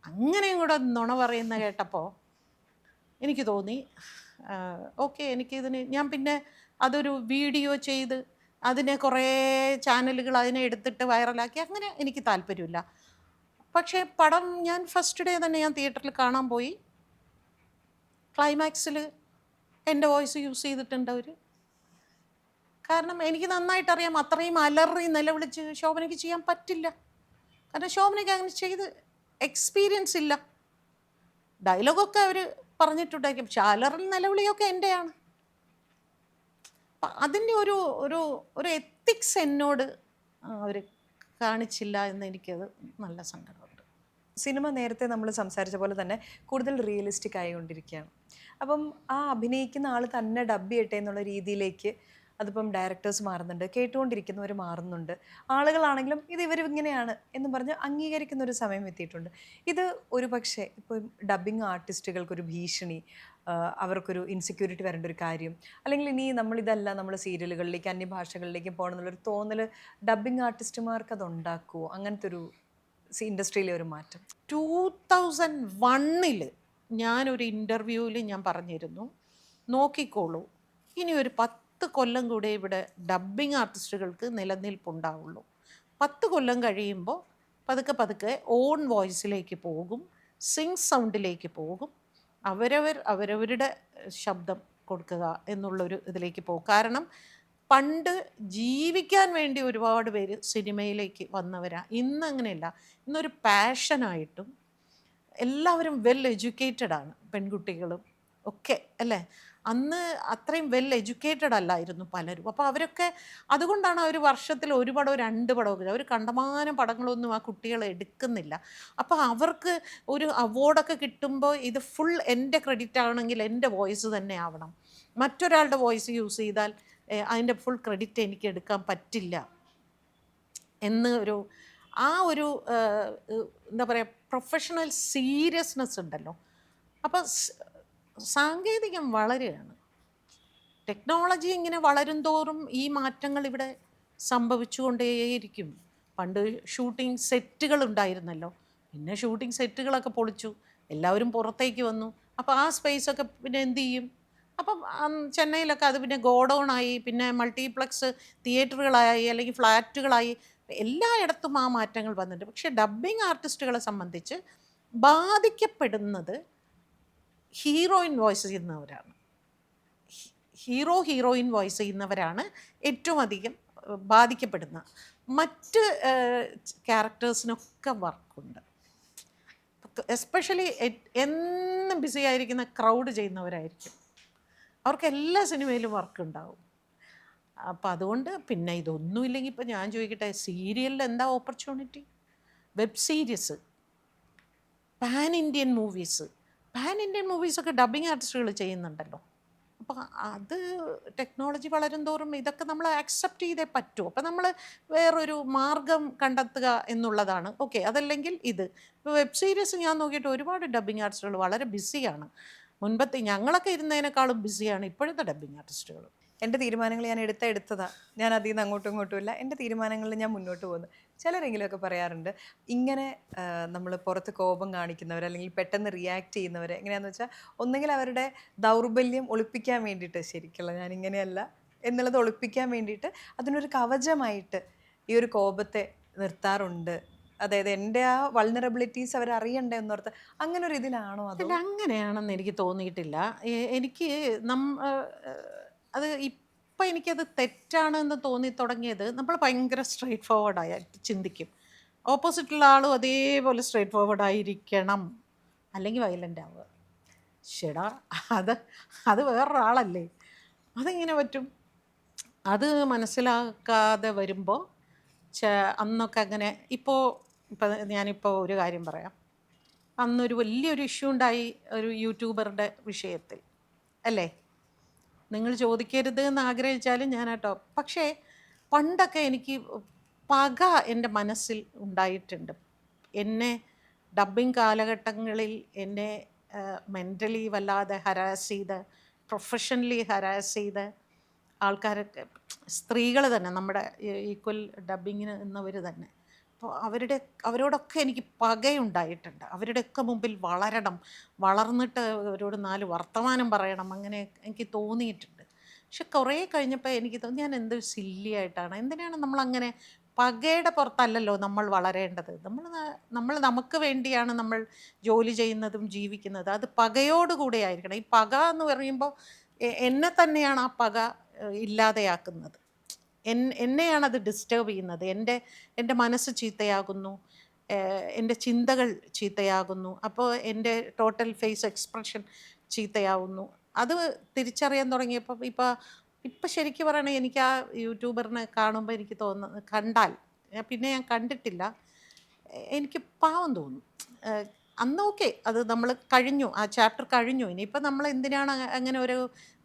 അങ്ങനെയും കൂടെ നുണ പറയുന്ന കേട്ടപ്പോൾ എനിക്ക് തോന്നി ഓക്കെ, ഞാൻ പിന്നെ അതൊരു വീഡിയോ ചെയ്ത് അതിനെ കുറേ ചാനലുകൾ അതിനെ എടുത്തിട്ട് വൈറലാക്കി, അങ്ങനെ എനിക്ക് താല്പര്യമില്ല. പക്ഷേ പടം ഞാൻ ഫസ്റ്റ് ഡേ തന്നെ ഞാൻ തിയേറ്ററിൽ കാണാൻ പോയി. ക്ലൈമാക്സിൽ എൻ്റെ വോയിസ് യൂസ് ചെയ്തിട്ടുണ്ട് അവർ. കാരണം എനിക്ക് നന്നായിട്ടറിയാം അത്രയും അലറി നിലവിളിച്ച് ശോഭനയ്ക്ക് ചെയ്യാൻ പറ്റില്ല. കാരണം ശോഭനയ്ക്ക് അങ്ങനെ ചെയ്ത് എക്സ്പീരിയൻസ് ഇല്ല. ഡയലോഗൊക്കെ അവർ പറഞ്ഞിട്ടുണ്ടായിരിക്കും, പക്ഷെ അലറൽ നിലവിളിയൊക്കെ എൻ്റെയാണ്. അതിൻ്റെ ഒരു ഒരു ഒരു എത്തിക്സ് എന്നോട് അവർ കാണിച്ചില്ല എന്ന് എനിക്കത് നല്ല സങ്കടമുണ്ട്. സിനിമ നേരത്തെ നമ്മൾ സംസാരിച്ച പോലെ തന്നെ കൂടുതൽ റിയലിസ്റ്റിക് ആയിക്കൊണ്ടിരിക്കുകയാണ്. അപ്പം ആ അഭിനയിക്കുന്ന ആൾ തന്നെ ഡബ് ചെയ്യട്ടെ എന്നുള്ള രീതിയിലേക്ക് അതിപ്പം ഡയറക്ടേഴ്സ് മാറുന്നുണ്ട്, കേട്ടുകൊണ്ടിരിക്കുന്നവർ മാറുന്നുണ്ട്, ആളുകളാണെങ്കിലും ഇത് ഇവരിങ്ങനെയാണ് എന്ന് പറഞ്ഞ് അംഗീകരിക്കുന്ന ഒരു സമയം എത്തിയിട്ടുണ്ട്. ഇത് ഒരു പക്ഷേ ഇപ്പോൾ ഡബ്ബിങ് ആർട്ടിസ്റ്റുകൾക്കൊരു ഭീഷണി, അവർക്കൊരു ഇൻസെക്യൂരിറ്റി വരേണ്ട ഒരു കാര്യം, അല്ലെങ്കിൽ ഇനി നമ്മൾ സീരിയലുകളിലേക്ക് അന്യഭാഷകളിലേക്ക് പോകണം എന്നുള്ളൊരു തോന്നൽ ഡബ്ബിങ് ആർട്ടിസ്റ്റുമാർക്ക് അതുണ്ടാക്കുമോ? അങ്ങനത്തെ ഒരു ഇൻഡസ്ട്രിയിലെ ഒരു മാറ്റം. 2001 ഞാനൊരു ഇൻ്റർവ്യൂവിൽ ഞാൻ പറഞ്ഞിരുന്നു, നോക്കിക്കോളൂ ഇനി ഒരു 10 കൊല്ലം കൂടെ ഇവിടെ ഡബ്ബിങ് ആർട്ടിസ്റ്റുകൾക്ക് നിലനിൽപ്പുണ്ടാവുള്ളൂ. 10 കൊല്ലം കഴിയുമ്പോൾ പതുക്കെ ഓൺ വോയിസിലേക്ക് പോകും, സിങ് സൗണ്ടിലേക്ക് പോകും, അവരവരുടെ ശബ്ദം കൊടുക്കുക എന്നുള്ളൊരു ഇതിലേക്ക് പോകും. കാരണം പണ്ട് ജീവിക്കാൻ വേണ്ടി ഒരുപാട് പേര് സിനിമയിലേക്ക് വന്നവരാണ്. ഇന്ന് അങ്ങനെയല്ല, ഇന്നൊരു പാഷനായിട്ടും എല്ലാവരും വെൽ എഡ്യൂക്കേറ്റഡ് ആണ്, പെൺകുട്ടികളും ഒക്കെ അല്ലേ? അന്ന് അത്രയും വെൽ എഡ്യൂക്കേറ്റഡ് അല്ലായിരുന്നു പലരും. അപ്പോൾ അവരൊക്കെ അതുകൊണ്ടാണ് അവർ വർഷത്തിൽ 1 പടമോ 2 പടമൊക്കെ അവർ കണ്ടമാനം പടങ്ങളൊന്നും ആ കുട്ടികൾ എടുക്കുന്നില്ല. അപ്പോൾ അവർക്ക് ഒരു അവാർഡൊക്കെ കിട്ടുമ്പോൾ ഇത് ഫുൾ എൻ്റെ ക്രെഡിറ്റ് ആണെങ്കിൽ എൻ്റെ വോയിസ് തന്നെ ആവണം. മറ്റൊരാളുടെ വോയിസ് യൂസ് ചെയ്താൽ അതിൻ്റെ ഫുൾ ക്രെഡിറ്റ് എനിക്ക് എടുക്കാൻ പറ്റില്ല എന്ന് ഒരു എന്താ പറയുക, പ്രൊഫഷണൽ സീരിയസ്നെസ് ഉണ്ടല്ലോ. അപ്പം സാങ്കേതികം വളരുകയാണ്. ടെക്നോളജി ഇങ്ങനെ വളരും തോറും ഈ മാറ്റങ്ങൾ ഇവിടെ സംഭവിച്ചുകൊണ്ടേയിരിക്കും. പണ്ട് ഷൂട്ടിംഗ് സെറ്റുകൾ ഉണ്ടായിരുന്നല്ലോ, പിന്നെ ഷൂട്ടിംഗ് സെറ്റുകളൊക്കെ പൊളിച്ചു, എല്ലാവരും പുറത്തേക്ക് വന്നു. അപ്പോൾ ആ സ്പേസൊക്കെ പിന്നെ എന്ത് ചെയ്യും? അപ്പം ചെന്നൈയിലൊക്കെ അത് പിന്നെ ഗോഡൗണായി, പിന്നെ മൾട്ടിപ്ലക്സ് തിയേറ്ററുകളായി, അല്ലെങ്കിൽ ഫ്ലാറ്റുകളായി, എല്ലായിടത്തും ആ മാറ്റങ്ങൾ വന്നിട്ടുണ്ട്. പക്ഷേ ഡബ്ബിംഗ് ആർട്ടിസ്റ്റുകളെ സംബന്ധിച്ച് ബാധിക്കപ്പെടുന്നത് ഹീറോയിൻ വോയിസ് ചെയ്യുന്നവരാണ്. ഹീറോയിൻ വോയിസ് ചെയ്യുന്നവരാണ് ഏറ്റവും അധികം ബാധിക്കപ്പെടുന്ന. മറ്റ് ക്യാരക്ടേഴ്സിനൊക്കെ വർക്കുണ്ട്. എസ്പെഷ്യലി എന്നും ബിസി ആയിരിക്കുന്ന ക്രൗഡ് ചെയ്യുന്നവരായിരിക്കും, അവർക്ക് എല്ലാ സിനിമയിലും വർക്ക് ഉണ്ടാവും. അപ്പം അതുകൊണ്ട് പിന്നെ ഇതൊന്നുമില്ലെങ്കിൽ ഇപ്പം ഞാൻ ചോദിക്കട്ടെ, സീരിയലിൽ എന്താ opportunity? Web series, pan Indian മൂവീസൊക്കെ ഡബ്ബിങ് ആർട്ടിസ്റ്റുകൾ ചെയ്യുന്നുണ്ടല്ലോ. അപ്പോൾ അത് ടെക്നോളജി വളരും തോറും ഇതൊക്കെ നമ്മൾ ആക്സെപ്റ്റ് ചെയ്തേ പറ്റൂ. അപ്പോൾ നമ്മൾ വേറൊരു മാർഗം കണ്ടെത്തുക എന്നുള്ളതാണ്. ഓക്കെ, അതല്ലെങ്കിൽ ഇത്. ഇപ്പോൾ വെബ് സീരീസ് ഞാൻ നോക്കിയിട്ട് ഒരുപാട് ഡബ്ബിങ് ആർട്ടിസ്റ്റുകൾ വളരെ ബിസിയാണ്. മുൻപത്തെ ഞങ്ങളൊക്കെ ഇരുന്നതിനേക്കാളും ബിസിയാണ് ഇപ്പോഴത്തെ ഡബ്ബിങ് ആർട്ടിസ്റ്റുകൾ. എൻ്റെ തീരുമാനങ്ങൾ ഞാൻ എടുത്തതാണ്. ഞാൻ അതിൽ നിന്ന് അങ്ങോട്ടും ഇങ്ങോട്ടും ഇല്ല, എൻ്റെ തീരുമാനങ്ങളിൽ ഞാൻ മുന്നോട്ട് പോകുന്നു. ചിലരെങ്കിലുമൊക്കെ പറയാറുണ്ട്, ഇങ്ങനെ നമ്മൾ പുറത്ത് കോപം കാണിക്കുന്നവർ അല്ലെങ്കിൽ പെട്ടെന്ന് റിയാക്ട് ചെയ്യുന്നവർ എങ്ങനെയാണെന്ന് വെച്ചാൽ, ഒന്നുകിൽ അവരുടെ ദൗർബല്യം ഒളിപ്പിക്കാൻ വേണ്ടിയിട്ട്, ശരിക്കുള്ള ഞാനിങ്ങനെയല്ല എന്നുള്ളത് ഒളിപ്പിക്കാൻ വേണ്ടിയിട്ട് അതിനൊരു കവചമായിട്ട് ഈ ഒരു കോപത്തെ നിർത്താറുണ്ട്. അതായത് എൻ്റെ ആ വൾനറബിലിറ്റീസ് അവരറിയണ്ടേ എന്നോർത്ത് അങ്ങനെ ഒരു ഇതിലാണോ? അല്ല, അങ്ങനെയാണെന്ന് എനിക്ക് തോന്നിയിട്ടില്ല. എനിക്ക് അത് ഇപ്പം എനിക്കത് തെറ്റാണെന്ന് തോന്നി തുടങ്ങിയത്, നമ്മൾ ഭയങ്കര സ്ട്രെയിറ്റ് ഫോർവേഡായിട്ട് ചിന്തിക്കും. ഓപ്പോസിറ്റുള്ള ആളും അതേപോലെ സ്ട്രെയിറ്റ് ഫോർവേഡായിരിക്കണം, അല്ലെങ്കിൽ വയലൻ്റ് ആവുക. ശരിടാ, അത് വേറൊരാളല്ലേ, അതെങ്ങനെ പറ്റും? അത് മനസ്സിലാക്കാതെ വരുമ്പോൾ അന്നൊക്കെ അങ്ങനെ. ഇപ്പം ഞാനിപ്പോൾ ഒരു കാര്യം പറയാം. അന്നൊരു വലിയൊരു ഇഷ്യൂ ഉണ്ടായി ഒരു യൂട്യൂബറുടെ വിഷയത്തിൽ, അല്ലേ? നിങ്ങൾ ചോദിക്കരുത് എന്ന് ആഗ്രഹിച്ചാലും ഞാൻ കേട്ടോ. പക്ഷേ പണ്ടൊക്കെ എനിക്ക് പക എൻ്റെ മനസ്സിൽ ഉണ്ടായിട്ടുണ്ട്. എന്നെ ഡബ്ബിംഗ് കാലഘട്ടങ്ങളിൽ എന്നെ മെൻ്റലി വല്ലാതെ ഹരാസ് ചെയ്ത്, പ്രൊഫഷണലി ഹരാസ് ചെയ്ത് ആൾക്കാരൊക്കെ, സ്ത്രീകൾ തന്നെ, നമ്മുടെ ഈക്വൽ ഡബ്ബിങ്ങിന് എന്നവർ തന്നെ. അപ്പോൾ അവരോടൊക്കെ എനിക്ക് പകയുണ്ടായിട്ടുണ്ട്. അവരുടെയൊക്കെ മുമ്പിൽ വളരണം, വളർന്നിട്ട് അവരോട് 4 വർത്തമാനം പറയണം, അങ്ങനെ എനിക്ക് തോന്നിയിട്ടുണ്ട്. പക്ഷെ കുറേ കഴിഞ്ഞപ്പോൾ എനിക്ക് തോന്നി, ഞാൻ എന്ത് സില്ലിയായിട്ടാണ്, എന്തിനാണ് നമ്മളങ്ങനെ പകയുടെ പുറത്തല്ലല്ലോ നമ്മൾ വളരേണ്ടത്. നമ്മൾ നമുക്ക് വേണ്ടിയാണ് നമ്മൾ ജോലി ചെയ്യുന്നതും ജീവിക്കുന്നത്. അത് പകയോടുകൂടെ ആയിരിക്കണം. ഈ പക എന്ന് പറയുമ്പോൾ എന്നെ തന്നെയാണ് ആ പക ഇല്ലാതെയാക്കുന്നത്. എന്നെയാണത് ഡിസ്റ്റർബ് ചെയ്യുന്നത്. എൻ്റെ മനസ്സ് ചീത്തയാകുന്നു, എൻ്റെ ചിന്തകൾ ചീത്തയാകുന്നു. അപ്പോൾ എൻ്റെ ടോട്ടൽ ഫേസ് എക്സ്പ്രഷൻ ചീത്തയാവുന്നു. അത് തിരിച്ചറിയാൻ തുടങ്ങിയപ്പോൾ ഇപ്പം ശരിക്കും പറയണേ, എനിക്ക് ആ യൂട്യൂബറിനെ കാണുമ്പോൾ എനിക്ക് കണ്ടാൽ, പിന്നെ ഞാൻ കണ്ടിട്ടില്ല, എനിക്ക് പാവം തോന്നും. അന്ന് ഓക്കെ, അത് നമ്മൾ കഴിഞ്ഞു, ആ ചാപ്റ്റർ കഴിഞ്ഞു. ഇനിയിപ്പോൾ നമ്മൾ എന്തിനാണ് അങ്ങനെ ഒരു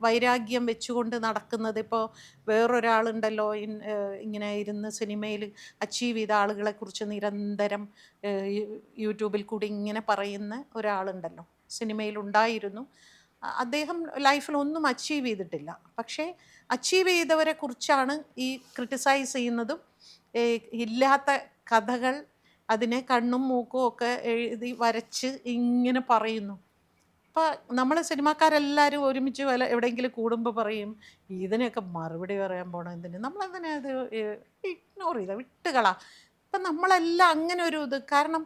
വൈരാഗ്യം വെച്ചുകൊണ്ട് നടക്കുന്നത്? ഇപ്പോൾ വേറൊരാളുണ്ടല്ലോ ഇങ്ങനെ ഇരുന്ന് സിനിമയിൽ അച്ചീവ് ചെയ്ത ആളുകളെക്കുറിച്ച് നിരന്തരം യൂട്യൂബിൽ കൂടി ഇങ്ങനെ പറയുന്ന ഒരാളുണ്ടല്ലോ, സിനിമയിലുണ്ടായിരുന്നു. അദ്ദേഹം ലൈഫിൽ ഒന്നും അച്ചീവ് ചെയ്തിട്ടില്ല, പക്ഷേ അച്ചീവ് ചെയ്തവരെ കുറിച്ചാണ് ഈ ക്രിട്ടിസൈസ് ചെയ്യുന്നതും. ഇല്ലാത്ത കഥകൾ അതിനെ കണ്ണും മൂക്കും ഒക്കെ എഴുതി വരച്ച് ഇങ്ങനെ പറയുന്നു. അപ്പോൾ നമ്മൾ സിനിമാക്കാരെല്ലാവരും ഒരുമിച്ച് എവിടെയെങ്കിലും കൂടുമ്പോൾ പറയും, ഇതിനൊക്കെ മറുപടി പറയാൻ പോകണം, എന്തിന് നമ്മളെന്തിനാ അത് ഇഗ്നോർ ചെയ്ത വിട്ടുകളാ. ഇപ്പം നമ്മളെല്ലാം അങ്ങനെ ഒരു ഇത്. കാരണം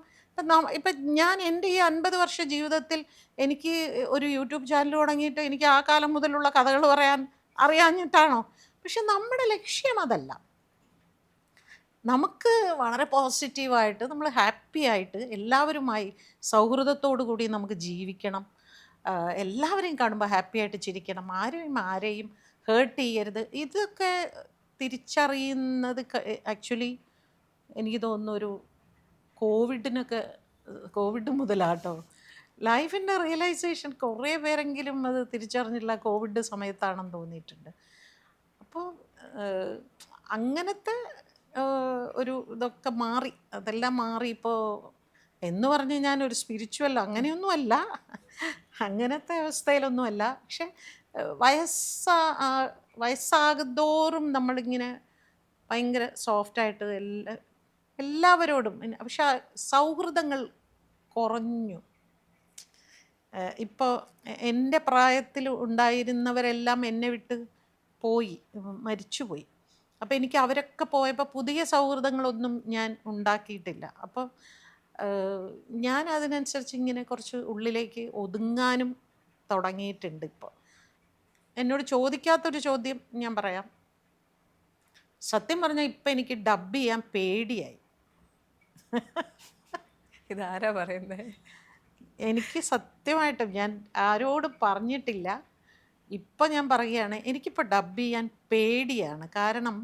ഇപ്പം ഞാൻ എൻ്റെ ഈ 50 വർഷ ജീവിതത്തിൽ എനിക്ക് ഒരു യൂട്യൂബ് ചാനൽ തുടങ്ങിയിട്ട് എനിക്ക് ആ കാലം മുതലുള്ള കഥകൾ പറയാൻ അറിയാഞ്ഞിട്ടാണോ? പക്ഷെ നമ്മുടെ ലക്ഷ്യം അതല്ല. നമുക്ക് വളരെ പോസിറ്റീവായിട്ട്, നമ്മൾ ഹാപ്പി ആയിട്ട് എല്ലാവരുമായി സൗഹൃദത്തോടു കൂടി നമുക്ക് ജീവിക്കണം. എല്ലാവരെയും കാണുമ്പോൾ ഹാപ്പി ആയിട്ട് ചിരിക്കണം, ആരെയും ഹേർട്ട് ചെയ്യരുത്. ഇതൊക്കെ തിരിച്ചറിയുന്നത് ആക്ച്വലി എനിക്ക് തോന്നുന്നു ഒരു കോവിഡ് മുതലാട്ടോ. ലൈഫിൻ്റെ റിയലൈസേഷൻ കുറേ പേരെങ്കിലും അത് തിരിച്ചറിഞ്ഞില്ല കോവിഡ് സമയത്താണെന്ന് തോന്നിയിട്ടുണ്ട്. അപ്പോൾ അങ്ങനത്തെ ഒരു ഇതൊക്കെ മാറി, അതെല്ലാം മാറി. ഇപ്പോൾ എന്ന് പറഞ്ഞ് ഞാനൊരു സ്പിരിച്വൽ അങ്ങനെയൊന്നുമല്ല, അങ്ങനത്തെ അവസ്ഥയിലൊന്നുമല്ല. പക്ഷെ വയസ്സാകുന്തോറും നമ്മളിങ്ങനെ ഭയങ്കര സോഫ്റ്റായിട്ട് എല്ലാവരോടും. പക്ഷെ സൗഹൃദങ്ങൾ കുറഞ്ഞു. ഇപ്പോൾ എൻ്റെ പ്രായത്തിൽ ഉണ്ടായിരുന്നവരെല്ലാം എന്നെ വിട്ട് പോയി, മരിച്ചുപോയി. അപ്പോൾ എനിക്ക് അവരൊക്കെ പോയപ്പോൾ പുതിയ സൗഹൃദങ്ങളൊന്നും ഞാൻ ഉണ്ടാക്കിയിട്ടില്ല. അപ്പോൾ ഞാൻ അതിനനുസരിച്ച് ഇങ്ങനെ കുറച്ച് ഉള്ളിലേക്ക് ഒതുങ്ങാനും തുടങ്ങിയിട്ടുണ്ട്. ഇപ്പോൾ എന്നോട് ചോദിക്കാത്തൊരു ചോദ്യം ഞാൻ പറയാം. സത്യം പറഞ്ഞാൽ ഇപ്പം എനിക്ക് ഡബ് ചെയ്യാൻ പേടിയായി. ഇതാരാ പറയുന്നത്? എനിക്ക് സത്യമായിട്ടും ഞാൻ ആരോടും പറഞ്ഞിട്ടില്ല, ഇപ്പം ഞാൻ പറയുകയാണ്, എനിക്കിപ്പോൾ ഡബ് ചെയ്യാൻ പേടിയാണ്. കാരണം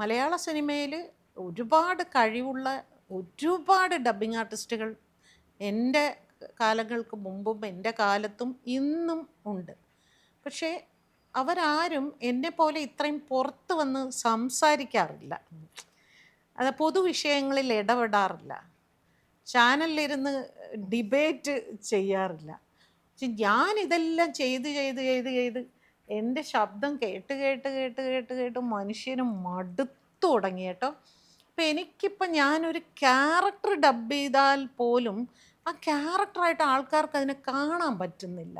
മലയാള സിനിമയിൽ ഒരുപാട് കഴിവുള്ള ഒരുപാട് ഡബ്ബിംഗ് ആർട്ടിസ്റ്റുകൾ എൻ്റെ കാലങ്ങൾക്ക് മുമ്പും എൻ്റെ കാലത്തും ഇന്നും ഉണ്ട്. പക്ഷേ അവരാരും എന്നെപ്പോലെ ഇത്രയും പുറത്ത് വന്ന് സംസാരിക്കാറില്ല, അത് പൊതുവിഷയങ്ങളിൽ ഇടപെടാറില്ല, ചാനലിലിരുന്ന് ഡിബേറ്റ് ചെയ്യാറില്ല. പക്ഷെ ഞാനിതെല്ലാം ചെയ്ത് എൻ്റെ ശബ്ദം കേട്ട് മനുഷ്യന് മടുത്തു തുടങ്ങി കേട്ടോ. അപ്പം എനിക്കിപ്പം ഞാനൊരു ക്യാരക്ടർ ഡബ് ചെയ്താൽ പോലും ആ ക്യാരക്ടറായിട്ട് ആൾക്കാർക്ക് അതിനെ കാണാൻ പറ്റുന്നില്ല.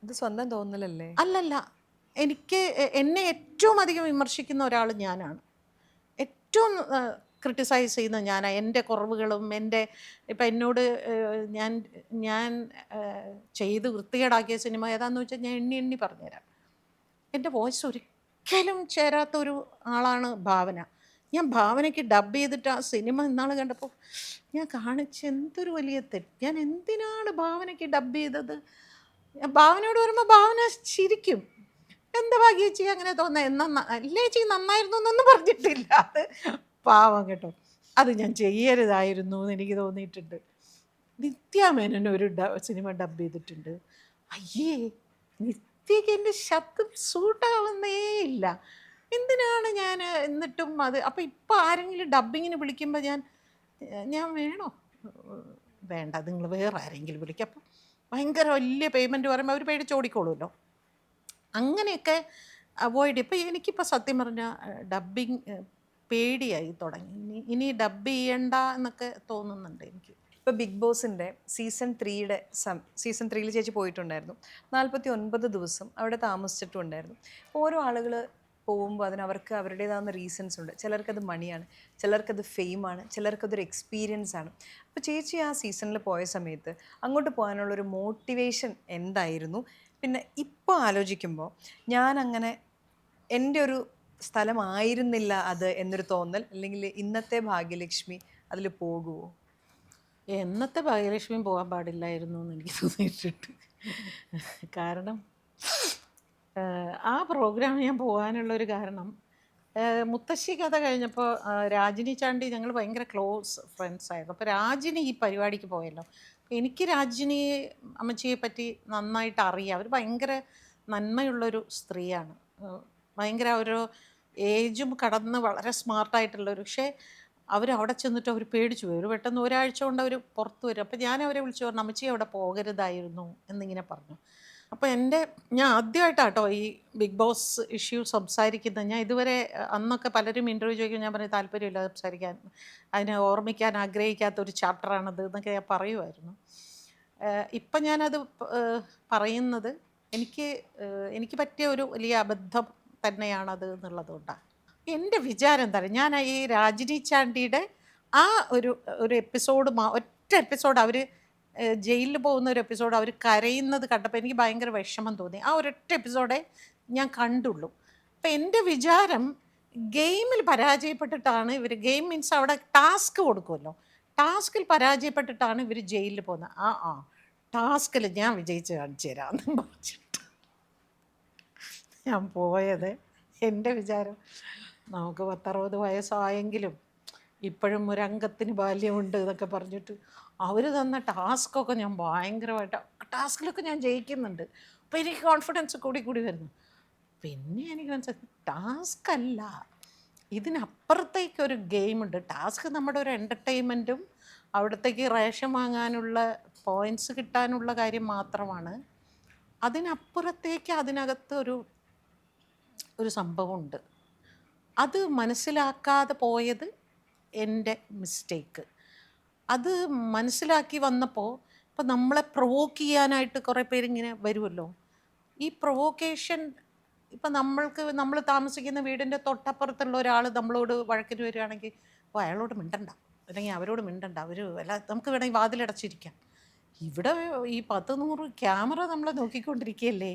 ഇത് സ്വന്തം തോന്നലല്ലേ? അല്ലല്ല, എന്നെ ഏറ്റവും അധികം വിമർശിക്കുന്ന ഒരാൾ ഞാനാണ്. ഏറ്റവും ക്രിട്ടിസൈസ് ചെയ്യുന്ന ഞാനാണ്. എൻ്റെ കുറവുകളും ഇപ്പം എന്നോട് ഞാൻ ചെയ്ത് വൃത്തികേടാക്കിയ സിനിമ ഏതാണെന്ന് വെച്ചാൽ ഞാൻ എണ്ണി പറഞ്ഞുതരാം. എൻ്റെ വോയിസ് ഒരിക്കലും ചേരാത്തൊരു ആളാണ് ഭാവന. ഞാൻ ഭാവനയ്ക്ക് ഡബ് ചെയ്തിട്ട് ആ സിനിമ ഇന്നാൾ കണ്ടപ്പോൾ ഞാൻ കാണിച്ച എന്തൊരു വലിയ തെറ്റ്. ഞാൻ എന്തിനാണ് ഭാവനയ്ക്ക് ഡബ് ചെയ്തത്? ഭാവനയോട് വരുമ്പോൾ ഭാവന ചിരിക്കും. എന്താ ഭാഗ്യേച്ചി അങ്ങനെ തോന്നുന്നത്? അല്ലേ ചേച്ചി നന്നായിരുന്നു എന്നൊന്നും പറഞ്ഞിട്ടില്ല. അത് പാവം കേട്ടോ. അത് ഞാൻ ചെയ്യരുതായിരുന്നു എന്ന് എനിക്ക് തോന്നിയിട്ടുണ്ട്. നിത്യാമേനൻ ഒരു സിനിമ ഡബ് ചെയ്തിട്ടുണ്ട്. അയ്യേ, നിത്യക്ക് എൻ്റെ ശബ്ദം സൂട്ടാവുന്നേ ഇല്ല. എന്തിനാണ് ഞാൻ എന്നിട്ടും അത്. അപ്പോൾ ഇപ്പോൾ ആരെങ്കിലും ഡബ്ബിങ്ങിന് വിളിക്കുമ്പോൾ ഞാൻ വേണോ? വേണ്ട, നിങ്ങൾ വേറെ ആരെങ്കിലും വിളിക്കുക. അപ്പം ഭയങ്കര വലിയ പേയ്മെൻറ്റ് പറയുമ്പോൾ അവർ പേടിച്ചോടിക്കോളുമല്ലോ. അങ്ങനെയൊക്കെ അവോയ്ഡ്. ഇപ്പോൾ എനിക്കിപ്പോൾ സത്യം പറഞ്ഞാൽ ഡബ്ബിങ് പേടിയായി തുടങ്ങി. ഇനി ഡബ് ചെയ്യണ്ട എന്നൊക്കെ തോന്നുന്നുണ്ട് എനിക്ക്. ഇപ്പോൾ ബിഗ് ബോസിൻ്റെ സീസൺ 3 ചേച്ചി പോയിട്ടുണ്ടായിരുന്നു. 49 ദിവസം അവിടെ താമസിച്ചിട്ടുണ്ടായിരുന്നു. ഓരോ ആളുകൾ പോകുമ്പോൾ അവർക്ക് അവരുടേതാകുന്ന റീസൺസ് ഉണ്ട്. ചിലർക്കത് മണിയാണ്, ചിലർക്കത് ഫെയിമാണ്, ചിലർക്കതൊരു എക്സ്പീരിയൻസ് ആണ്. അപ്പോൾ ചേച്ചി ആ സീസണിൽ പോയ സമയത്ത് അങ്ങോട്ട് പോകാനുള്ളൊരു മോട്ടിവേഷൻ എന്തായിരുന്നു? പിന്നെ ഇപ്പോൾ ആലോചിക്കുമ്പോൾ ഞാൻ അങ്ങനെ എൻ്റെ ഒരു സ്ഥലമായിരുന്നില്ല അത് എന്നൊരു തോന്നൽ, അല്ലെങ്കിൽ ഇന്നത്തെ ഭാഗ്യലക്ഷ്മി അതിൽ പോകുമോ? എന്നത്തെ ഭാഗ്യലക്ഷ്മി പോകാൻ പാടില്ലായിരുന്നു എന്ന് എനിക്ക് തോന്നിയിട്ടുണ്ട്. കാരണം ആ പ്രോഗ്രാം ഞാൻ പോകാനുള്ളൊരു കാരണം, മുത്തശ്ശി കഥ കഴിഞ്ഞപ്പോൾ രാജിനി ചാണ്ടി ഞങ്ങൾ ഭയങ്കര ക്ലോസ് ഫ്രണ്ട്സ് ആയിരുന്നു. അപ്പോൾ രാജിനി ഈ പരിപാടിക്ക് പോയല്ലോ. എനിക്ക് രാജിനി അമ്മച്ചിയെ പറ്റി നന്നായിട്ട് അറിയാം. അവർ ഭയങ്കര നന്മയുള്ളൊരു സ്ത്രീയാണ്. ഭയങ്കര ഒരു ഏജും കടന്ന് വളരെ സ്മാർട്ടായിട്ടുള്ളൊരു. പക്ഷേ അവിടെ ചെന്നിട്ട് അവർ പേടിച്ചു പോയി. പെട്ടെന്ന് ഒരാഴ്ച കൊണ്ട് അവർ പുറത്ത് വരും. അപ്പോൾ ഞാൻ അവരെ വിളിച്ചു പറഞ്ഞു, അമ്മച്ചി അവിടെ പോകരുതായിരുന്നു എന്നിങ്ങനെ പറഞ്ഞു. അപ്പോൾ ഞാൻ ആദ്യമായിട്ടാട്ടോ ഈ ബിഗ് ബോസ് ഇഷ്യൂ സംസാരിക്കുന്നത്. ഞാൻ ഇതുവരെ അന്നൊക്കെ പലരും ഇൻ്റർവ്യൂ ചോദിക്കും, ഞാൻ പറയും താല്പര്യമില്ല സംസാരിക്കാൻ, അതിനെ ഓർമ്മിക്കാൻ ആഗ്രഹിക്കാത്തൊരു ചാപ്റ്ററാണത് എന്നൊക്കെ ഞാൻ പറയുമായിരുന്നു. ഇപ്പം ഞാനത് പറയുന്നത് എനിക്ക് പറ്റിയ ഒരു വലിയ അബദ്ധം തന്നെയാണത് എന്നുള്ളതുകൊണ്ടാണ്. എൻ്റെ വിചാരം എന്താണ്, ഞാൻ ഈ രാജിനി ചാണ്ടിയുടെ ആ ഒരു എപ്പിസോഡ്, ഒറ്റ എപ്പിസോഡ് അവർ ജയിലിൽ പോകുന്ന ഒരു എപ്പിസോഡ് അവർ കരയുന്നത് കണ്ടപ്പോൾ എനിക്ക് ഭയങ്കര വിഷമം തോന്നി. ആ ഒരൊറ്റ എപ്പിസോഡേ ഞാൻ കണ്ടുള്ളൂ. അപ്പം എൻ്റെ വിചാരം ഗെയിമിൽ പരാജയപ്പെട്ടിട്ടാണ് ഇവർ, ഗെയിം മീൻസ് അവിടെ ടാസ്ക് കൊടുക്കുമല്ലോ, ടാസ്കിൽ പരാജയപ്പെട്ടിട്ടാണ് ഇവർ ജയിലിൽ പോകുന്നത്. ടാസ്കിൽ ഞാൻ വിജയിച്ച് കാണിച്ചു തരാമെന്ന് പറഞ്ഞിട്ട് ഞാൻ പോയത്. എൻ്റെ വിചാരം നമുക്ക് 10-60 വയസ്സായെങ്കിലും ഇപ്പോഴും ഒരു അംഗത്തിന് ബാല്യമുണ്ട് എന്നൊക്കെ പറഞ്ഞിട്ട് അവർ തന്ന ടാസ്കൊക്കെ ഞാൻ ഭയങ്കരമായിട്ട് ടാസ്കിലൊക്കെ ഞാൻ ജയിക്കുന്നുണ്ട്. അപ്പോൾ എനിക്ക് കോൺഫിഡൻസ് കൂടി വരുന്നു. പിന്നെ എനിക്ക് മനസ്സിലായി ടാസ്ക് അല്ല, ഇതിനപ്പുറത്തേക്കൊരു ഗെയിമുണ്ട്. ടാസ്ക് നമ്മുടെ ഒരു എൻ്റർടൈൻമെൻറ്റും അവിടത്തേക്ക് റേഷൻ വാങ്ങാനുള്ള പോയിൻറ്റ്സ് കിട്ടാനുള്ള കാര്യം മാത്രമാണ്. അതിനപ്പുറത്തേക്ക് അതിനകത്ത് ഒരു സംഭവമുണ്ട്. അത് മനസ്സിലാക്കാതെ പോയത് എൻ്റെ മിസ്റ്റേക്ക്. അത് മനസ്സിലാക്കി വന്നപ്പോൾ ഇപ്പം നമ്മളെ പ്രൊവോക്ക് ചെയ്യാനായിട്ട് കുറേ പേരിങ്ങനെ വരുമല്ലോ. ഈ പ്രൊവോക്കേഷൻ ഇപ്പം നമ്മൾ താമസിക്കുന്ന വീടിൻ്റെ തൊട്ടപ്പുറത്തുള്ള ഒരാൾ നമ്മളോട് വഴക്കിന് വരികയാണെങ്കിൽ അപ്പോൾ അയാളോട് മിണ്ടണ്ട, അല്ലെങ്കിൽ അവരോട് മിണ്ടണ്ട, അവർ നമുക്ക് വേണമെങ്കിൽ വാതിലടച്ചിരിക്കാം. ഇവിടെ ഈ 10-100 ക്യാമറ നമ്മളെ നോക്കിക്കൊണ്ടിരിക്കുകയല്ലേ.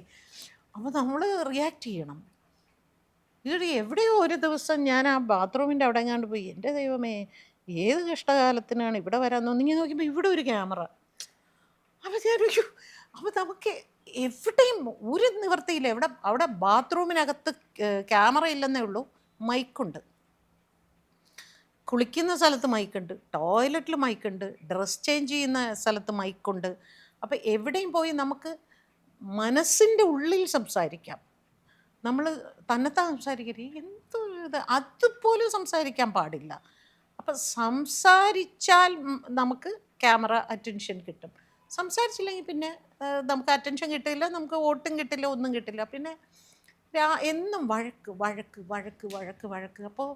അപ്പോൾ നമ്മൾ റിയാക്ട് ചെയ്യണം. ഇത് എവിടെയോ ഒരു ദിവസം ഞാൻ ആ ബാത്റൂമിൻ്റെ അവിടെ എങ്ങാണ്ട് പോയി, എൻ്റെ ദൈവമേ ഏത് കഷ്ടകാലത്തിനാണ് ഇവിടെ വരാൻ തോന്നി നോക്കിയപ്പോൾ ഇവിടെ ഒരു ക്യാമറ. അപ്പോൾ അപ്പോൾ നമുക്ക് എവിടെയും ഒരു നിവൃത്തിയില്ല. അവിടെ ബാത്റൂമിനകത്ത് ക്യാമറ ഇല്ലെന്നേ ഉള്ളൂ, മൈക്കുണ്ട്. കുളിക്കുന്ന സ്ഥലത്ത് മൈക്കുണ്ട്, ടോയ്ലറ്റിൽ മൈക്കുണ്ട്, ഡ്രസ് ചേഞ്ച് ചെയ്യുന്ന സ്ഥലത്ത് മൈക്കുണ്ട്. അപ്പോൾ എവിടെയും പോയി നമുക്ക് മനസ്സിൻ്റെ ഉള്ളിൽ സംസാരിക്കാം. നമ്മൾ തന്നെത്താൻ സംസാരിക്കരുത്, എന്ത് ഇത് അതുപോലും സംസാരിക്കാൻ പാടില്ല. അപ്പം സംസാരിച്ചാൽ നമുക്ക് ക്യാമറ അറ്റൻഷൻ കിട്ടും. സംസാരിച്ചില്ലെങ്കിൽ പിന്നെ നമുക്ക് അറ്റൻഷൻ കിട്ടില്ല, നമുക്ക് വോട്ടും കിട്ടില്ല, ഒന്നും കിട്ടില്ല. പിന്നെ എന്നും വഴക്ക്. അപ്പോൾ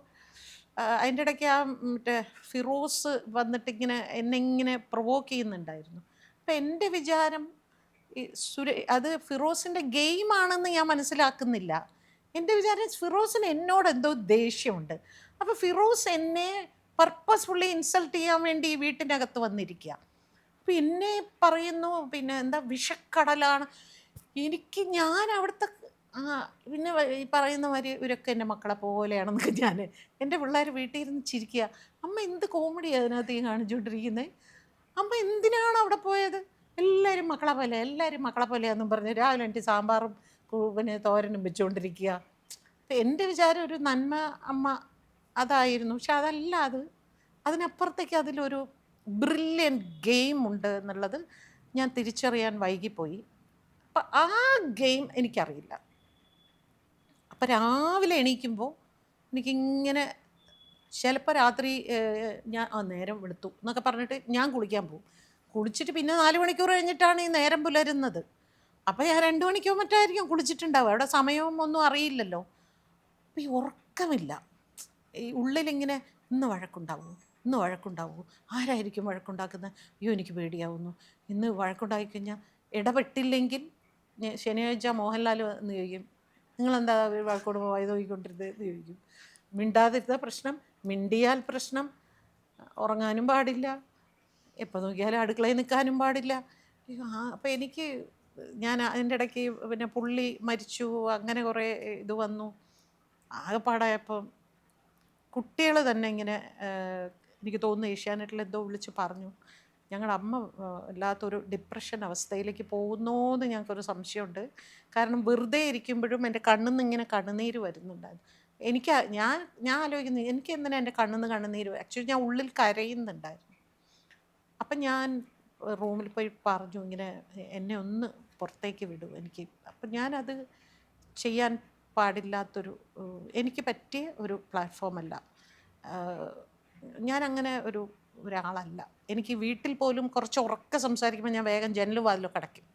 അതിൻ്റെ ഇടയ്ക്ക് മറ്റേ ഫിറോസ് വന്നിട്ടിങ്ങനെ എന്നെ പ്രൊവോക്ക് ചെയ്യുന്നുണ്ടായിരുന്നു. അപ്പം എൻ്റെ വിചാരം അത് ഫിറോസിൻ്റെ ഗെയിമാണെന്ന് ഞാൻ മനസ്സിലാക്കുന്നില്ല. എൻ്റെ വിചാരം ഫിറോസിന് എന്നോട് എന്തോ ദേഷ്യമുണ്ട്. അപ്പോൾ ഫിറോസ് എന്നെ പർപ്പസ്ഫുള്ളി ഇൻസൾട്ട് ചെയ്യാൻ വേണ്ടി ഈ വീട്ടിനകത്ത് വന്നിരിക്കുക. അപ്പോൾ എന്നെ പറയുന്നു പിന്നെ എന്താ വിഷക്കടലാണ് ഞാൻ അവിടുത്തെ പിന്നെ ഈ പറയുന്ന മാതിരി ഇവരൊക്കെ എൻ്റെ മക്കളെ പോലെയാണെന്നൊക്കെ എൻ്റെ പിള്ളേർ വീട്ടിൽ ഇരുന്ന് ചിരിക്കുക. അമ്മ എന്ത് കോമഡി അതിനകത്ത് കാണിച്ചുകൊണ്ടിരിക്കുന്നത്, അമ്മ എന്തിനാണ് അവിടെ പോയത്, എല്ലാവരും മക്കളെ പോലെയാണെന്നും പറഞ്ഞ് രാവിലെ എനിക്ക് സാമ്പാറും പിന്നെ തോരനും വെച്ചുകൊണ്ടിരിക്കുക. അപ്പം എൻ്റെ വിചാരം ഒരു നന്മ അമ്മ അതായിരുന്നു. പക്ഷെ അതല്ല, അതിനപ്പുറത്തേക്ക് അതിലൊരു ബ്രില്യൻ ഗെയിം ഉണ്ട് എന്നുള്ളത് ഞാൻ തിരിച്ചറിയാൻ വൈകിപ്പോയി. അപ്പം ആ ഗെയിം എനിക്കറിയില്ല. അപ്പം രാവിലെ എണീക്കുമ്പോൾ എനിക്കിങ്ങനെ ചിലപ്പോൾ രാത്രി ഞാൻ നേരം വെളുത്തു എന്നൊക്കെ പറഞ്ഞിട്ട് ഞാൻ കുളിക്കാൻ പോകും. കുളിച്ചിട്ട് പിന്നെ 4 മണിക്കൂർ കഴിഞ്ഞിട്ടാണ് ഈ നേരം പുലരുന്നത്. അപ്പോൾ ഞാൻ 2 മണിക്കോ മറ്റായിരിക്കും കുളിച്ചിട്ടുണ്ടാവും. അവിടെ സമയവും ഒന്നും അറിയില്ലല്ലോ. അപ്പോൾ ഈ ഉറക്കമില്ല, ഈ ഉള്ളിലിങ്ങനെ ഇന്ന് വഴക്കുണ്ടാവുമോ, ആരായിരിക്കും വഴക്കുണ്ടാക്കുന്നത്, അയ്യോ എനിക്ക് പേടിയാവുന്നു, ഇന്ന് വഴക്കുണ്ടായിക്കഴിഞ്ഞാൽ ഇടപെട്ടില്ലെങ്കിൽ ശനിയാഴ്ച മോഹൻലാൽ എന്ന് ചോദിക്കും, നിങ്ങളെന്താ വഴക്കോട് വയതോയിക്കൊണ്ടിരുന്നത് എന്ന് ചോദിക്കും. മിണ്ടാതിരുന്ന പ്രശ്നം, മിണ്ടിയാൽ പ്രശ്നം, ഉറങ്ങാനും പാടില്ല, എപ്പോൾ നോക്കിയാലും അടുക്കളയിൽ നിൽക്കാനും പാടില്ല. അപ്പോൾ ഞാൻ അതിൻ്റെ ഇടയ്ക്ക് പിന്നെ പുള്ളി മരിച്ചു, അങ്ങനെ കുറേ ഇത് വന്നു. ആകെപ്പാടായപ്പം കുട്ടികൾ തന്നെ ഇങ്ങനെ എനിക്ക് തോന്നുന്നു ഏഷ്യാനെറ്റിൽ എന്തോ വിളിച്ച് പറഞ്ഞു, ഞങ്ങളുടെ അമ്മ വല്ലാത്തൊരു ഡിപ്രഷൻ അവസ്ഥയിലേക്ക് പോകുന്നോ എന്ന് ഞങ്ങൾക്കൊരു സംശയമുണ്ട്. കാരണം വെറുതെ ഇരിക്കുമ്പോഴും എൻ്റെ കണ്ണിന്ന് ഇങ്ങനെ കണ്ണുനീര് വരുന്നുണ്ടായിരുന്നു. ഞാൻ ആലോചിക്കുന്നു എനിക്ക് എന്തിനാ എൻ്റെ കണ്ണിന്ന് കണ്ണുനീര്, ആക്ച്വലി ഞാൻ ഉള്ളിൽ കരയുന്നുണ്ടായിരുന്നു. അപ്പം ഞാൻ റൂമിൽ പോയി പറഞ്ഞു, ഇങ്ങനെ എന്നെ ഒന്ന് പുറത്തേക്ക് വിടൂ എനിക്ക്. അപ്പം ഞാനത് ചെയ്യാൻ പാടില്ലാത്തൊരു, എനിക്ക് പറ്റിയ ഒരു പ്ലാറ്റ്ഫോമല്ല. ഞാനങ്ങനെ ഒരാളല്ല. എനിക്ക് വീട്ടിൽ പോലും കുറച്ച് ഉറക്കെ സംസാരിക്കുമ്പോൾ ഞാൻ വേഗം ജനലും വാതിലൊക്കെ അടയ്ക്കും,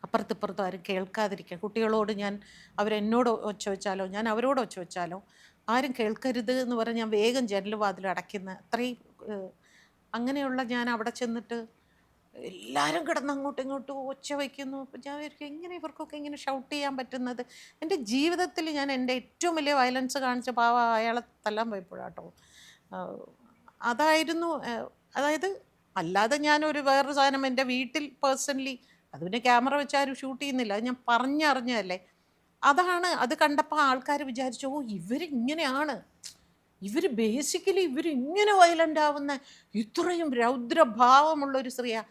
അപ്പുറത്തിപ്പുറത്തും ആരും കേൾക്കാതിരിക്കുക. കുട്ടികളോട് അവരെന്നോട് ഒച്ച വെച്ചാലോ ഞാൻ അവരോട് ഒച്ച വെച്ചാലോ ആരും കേൾക്കരുത് എന്ന് പറഞ്ഞ് ഞാൻ വേഗം ജനലും വാതിലും അടയ്ക്കുന്ന അത്രയും അങ്ങനെയുള്ള ഞാൻ അവിടെ ചെന്നിട്ട് എല്ലാവരും കിടന്ന് അങ്ങോട്ടും ഇങ്ങോട്ടും ഒച്ച വയ്ക്കുന്നു. അപ്പോൾ ഞാൻ വിചാരിക്കും എങ്ങനെ ഇവർക്കൊക്കെ ഇങ്ങനെ ഷൗട്ട് ചെയ്യാൻ പറ്റുന്നത്. എൻ്റെ ജീവിതത്തിൽ ഞാൻ എൻ്റെ ഏറ്റവും വലിയ വയലൻസ് കാണിച്ച അയാളെ തല്ലാൻ പോയപ്പോഴാട്ടോ. അതായത് അല്ലാതെ ഞാനൊരു വേറൊരു സാധനം എൻ്റെ വീട്ടിൽ പേഴ്സണലി, അത് പിന്നെ ക്യാമറ വെച്ചാരും ഷൂട്ട് ചെയ്യുന്നില്ല, അത് ഞാൻ പറഞ്ഞറിഞ്ഞതല്ലേ. അത് കണ്ടപ്പോൾ ആൾക്കാർ വിചാരിച്ചു, ഓ ഇവരിങ്ങനെയാണ്, ഇവരിങ്ങനെ വയലൻ്റ് ആവുന്ന ഇത്രയും രൗദ്രഭാവമുള്ളൊരു സ്ത്രീയാണ്.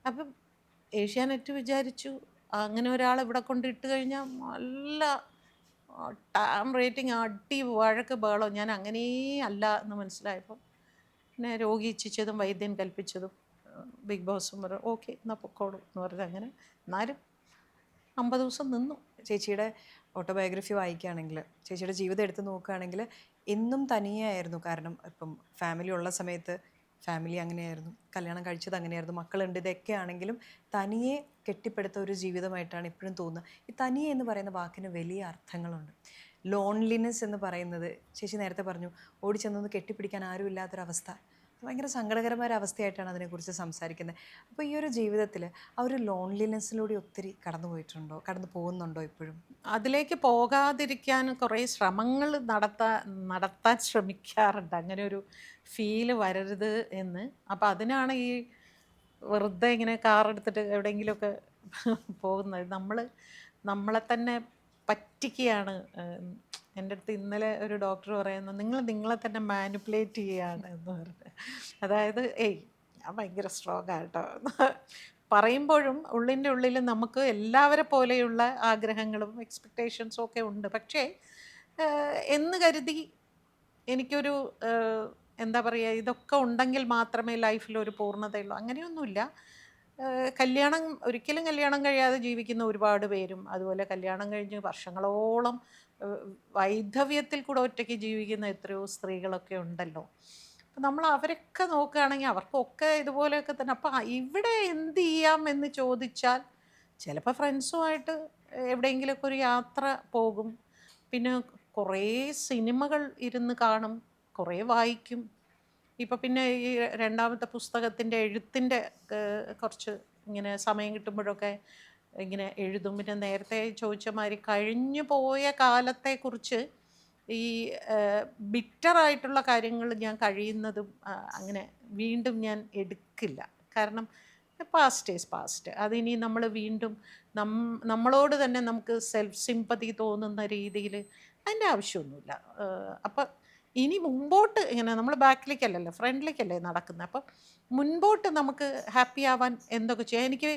അപ്പം ഏഷ്യാനെറ്റ് വിചാരിച്ചു അങ്ങനെ ഒരാൾ ഇവിടെ കൊണ്ടിട്ട് കഴിഞ്ഞാൽ നല്ല ടാം റേറ്റിംഗ്, അടി വഴക്ക് ബഹളം. ഞാൻ അങ്ങനേ അല്ല എന്ന് മനസ്സിലായപ്പോൾ പിന്നെ രോഗി ഇച്ഛിച്ചതും വൈദ്യൻ കൽപ്പിച്ചതും ബിഗ് ബോസും പറഞ്ഞു ഓക്കെ എന്നാൽ പൊക്കോളൂ എന്ന് പറഞ്ഞ് അങ്ങനെ എന്നാലും 50 ദിവസം നിന്നു. ചേച്ചിയുടെ ഓട്ടോബയോഗ്രഫി വായിക്കുകയാണെങ്കിൽ, ചേച്ചിയുടെ ജീവിതം എടുത്ത് നോക്കുകയാണെങ്കിൽ എന്നും തനിയായിരുന്നു. കാരണം ഇപ്പം ഫാമിലി ഉള്ള സമയത്ത് ഫാമിലി അങ്ങനെയായിരുന്നു, കല്യാണം കഴിച്ചത് അങ്ങനെയായിരുന്നു, മക്കളുണ്ട്, ഇതൊക്കെ ആണെങ്കിലും തനിയെ കെട്ടിപ്പടുത്ത ഒരു ജീവിതമായിട്ടാണ് ഇപ്പോഴും തോന്നുന്നത്. ഈ തനിയെ എന്ന് പറയുന്ന വാക്കിന് വലിയ അർത്ഥങ്ങളുണ്ട്. ലോൺലിനെസ് എന്ന് പറയുന്നത്, ചേച്ചി നേരത്തെ പറഞ്ഞു ഓടിച്ചെന്നൊന്ന് കെട്ടിപ്പിടിക്കാൻ ആരും ഇല്ലാത്തൊരവസ്ഥ, ഭയങ്കര സങ്കടകരമായ ഒരു അവസ്ഥയായിട്ടാണ് അതിനെക്കുറിച്ച് സംസാരിക്കുന്നത്. അപ്പോൾ ഈ ഒരു ജീവിതത്തിൽ ആ ഒരു ലോൺലിനെസ്സിലൂടെ ഒത്തിരി കടന്നു പോകുന്നുണ്ടോ ഇപ്പോഴും? അതിലേക്ക് പോകാതിരിക്കാൻ കുറേ ശ്രമങ്ങൾ നടത്താൻ ശ്രമിക്കാറുണ്ട്, അങ്ങനെ ഒരു ഫീല് വരരുത് എന്ന്. അപ്പം അതിനാണ് ഈ വെറുതെ ഇങ്ങനെ കാറെടുത്തിട്ട് എവിടെയെങ്കിലുമൊക്കെ പോകുന്നത്. നമ്മളെ തന്നെ പറ്റിക്കുകയാണ്. എൻ്റെ അടുത്ത് ഇന്നലെ ഒരു ഡോക്ടർ പറയുന്നു നിങ്ങളെ തന്നെ മാനിപ്പുലേറ്റ് ചെയ്യുകയാണ് എന്ന് പറഞ്ഞ്. അതായത് ഞാൻ ഭയങ്കര സ്ട്രോങ് ആട്ടോ പറയുമ്പോഴും ഉള്ളിൻ്റെ ഉള്ളിൽ നമുക്ക് എല്ലാവരെ പോലെയുള്ള ആഗ്രഹങ്ങളും എക്സ്പെക്റ്റേഷൻസും ഒക്കെ ഉണ്ട്. പക്ഷേ എന്ന് കരുതി എനിക്കൊരു എന്താ പറയുക, ഇതൊക്കെ ഉണ്ടെങ്കിൽ മാത്രമേ ലൈഫിലൊരു പൂർണ്ണതയുള്ളൂ, അങ്ങനെയൊന്നുമില്ല. ഒരിക്കലും കല്യാണം കഴിയാതെ ജീവിക്കുന്ന ഒരുപാട് പേരും, അതുപോലെ കല്യാണം കഴിഞ്ഞ് വർഷങ്ങളോളം വൈധവ്യത്തിൽ കൂടെ ഒറ്റയ്ക്ക് ജീവിക്കുന്ന എത്രയോ സ്ത്രീകളൊക്കെ ഉണ്ടല്ലോ. അപ്പം നമ്മൾ അവരൊക്കെ നോക്കുകയാണെങ്കിൽ അവർക്കൊക്കെ ഇതുപോലെയൊക്കെ തന്നെ. അപ്പം ഇവിടെ എന്ത് ചെയ്യാം എന്ന് ചോദിച്ചാൽ ചിലപ്പോൾ ഫ്രണ്ട്സുമായിട്ട് എവിടെയെങ്കിലുമൊക്കെ ഒരു യാത്ര പോകും, പിന്നെ കുറേ സിനിമകൾ ഇരുന്ന് കാണും, കുറേ വായിക്കും. ഇപ്പം പിന്നെ ഈ രണ്ടാമത്തെ പുസ്തകത്തിൻ്റെ എഴുത്തിൻ്റെ കുറച്ച് ഇങ്ങനെ സമയം കിട്ടുമ്പോഴൊക്കെ ഇങ്ങനെ എഴുതും. പിന്നെ നേരത്തെ ചോദിച്ച മാതിരി കഴിഞ്ഞു പോയ കാലത്തെക്കുറിച്ച് ഈ ബിറ്ററായിട്ടുള്ള കാര്യങ്ങൾ ഞാൻ കഴിയുന്നതും അങ്ങനെ വീണ്ടും ഞാൻ എടുക്കില്ല. കാരണം പാസ്റ്റ് ഈസ് പാസ്റ്റ്. അതിനി നമ്മൾ വീണ്ടും നമ്മളോട് തന്നെ നമുക്ക് സെൽഫ് സിമ്പതി തോന്നുന്ന രീതിയിൽ അതിൻ്റെ ആവശ്യമൊന്നുമില്ല. അപ്പം ഇനി മുമ്പോട്ട് ഇങ്ങനെ നമ്മൾ ബാക്കിലേക്കല്ലല്ലോ ഫ്രണ്ടിലേക്കല്ലേ നടക്കുന്നത്. അപ്പം മുൻപോട്ട് നമുക്ക് ഹാപ്പി ആവാൻ എന്തൊക്കെ ചെയ്യാം. എനിക്ക്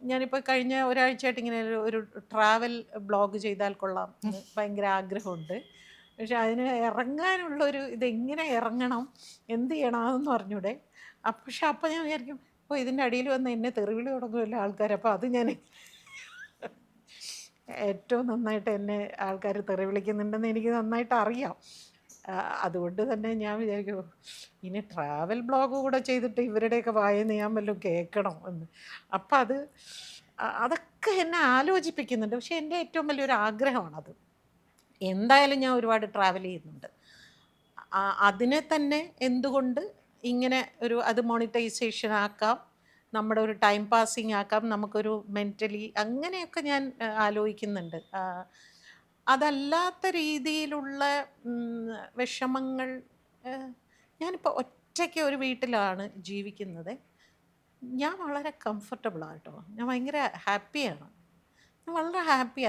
ഞാനിപ്പോൾ കഴിഞ്ഞ ഒരാഴ്ചയായിട്ട് ഇങ്ങനെ ഒരു ട്രാവൽ ബ്ലോഗ് ചെയ്താൽ കൊള്ളാം എന്ന് ഭയങ്കര ആഗ്രഹമുണ്ട്. പക്ഷെ അതിന് ഇറങ്ങാനുള്ളൊരു ഇതെങ്ങനെ ഇറങ്ങണം, എന്ത് ചെയ്യണമെന്ന് പറഞ്ഞൂടെ. പക്ഷെ അപ്പം ഞാൻ വിചാരിക്കും ഇതിൻ്റെ അടിയിൽ വന്ന് എന്നെ തെറിവിളി തുടങ്ങുമല്ലോ ആൾക്കാർ. അപ്പോൾ അത് ഞാൻ ഏറ്റവും നന്നായിട്ട് എന്നെ ആൾക്കാർ തെറി വിളിക്കുന്നുണ്ടെന്ന് എനിക്ക് നന്നായിട്ട് അറിയാം. അതുകൊണ്ട് തന്നെ ഞാൻ വിചാരിക്കും ഇനി ട്രാവൽ ബ്ലോഗ് കൂടെ ചെയ്തിട്ട് ഇവരുടെയൊക്കെ വായന ഞാൻ വല്ലതും കേൾക്കണം എന്ന്. അപ്പം അതൊക്കെ എന്നെ ആലോചിപ്പിക്കുന്നുണ്ട്. പക്ഷേ എൻ്റെ ഏറ്റവും വലിയൊരു ആഗ്രഹമാണത്. എന്തായാലും ഞാൻ ഒരുപാട് ട്രാവൽ ചെയ്യുന്നുണ്ട്. അതിനെ തന്നെ എന്തുകൊണ്ട് ഇങ്ങനെ അത് മോണിറ്റൈസേഷൻ ആക്കാം, നമ്മുടെ ഒരു ടൈം പാസിങ് ആക്കാം, നമുക്കൊരു മെൻ്റലി അങ്ങനെയൊക്കെ ഞാൻ ആലോചിക്കുന്നുണ്ട്. അതല്ലാത്ത രീതിയിലുള്ള വിഷമങ്ങൾ, ഞാനിപ്പോൾ ഒറ്റയ്ക്ക് ഒരു വീട്ടിലാണ് ജീവിക്കുന്നത്. ഞാൻ വളരെ കംഫർട്ടബിളാണ് കേട്ടോ, ഞാൻ ഭയങ്കര ഹാപ്പിയാണ്, ഞാൻ വളരെ ഹാപ്പി.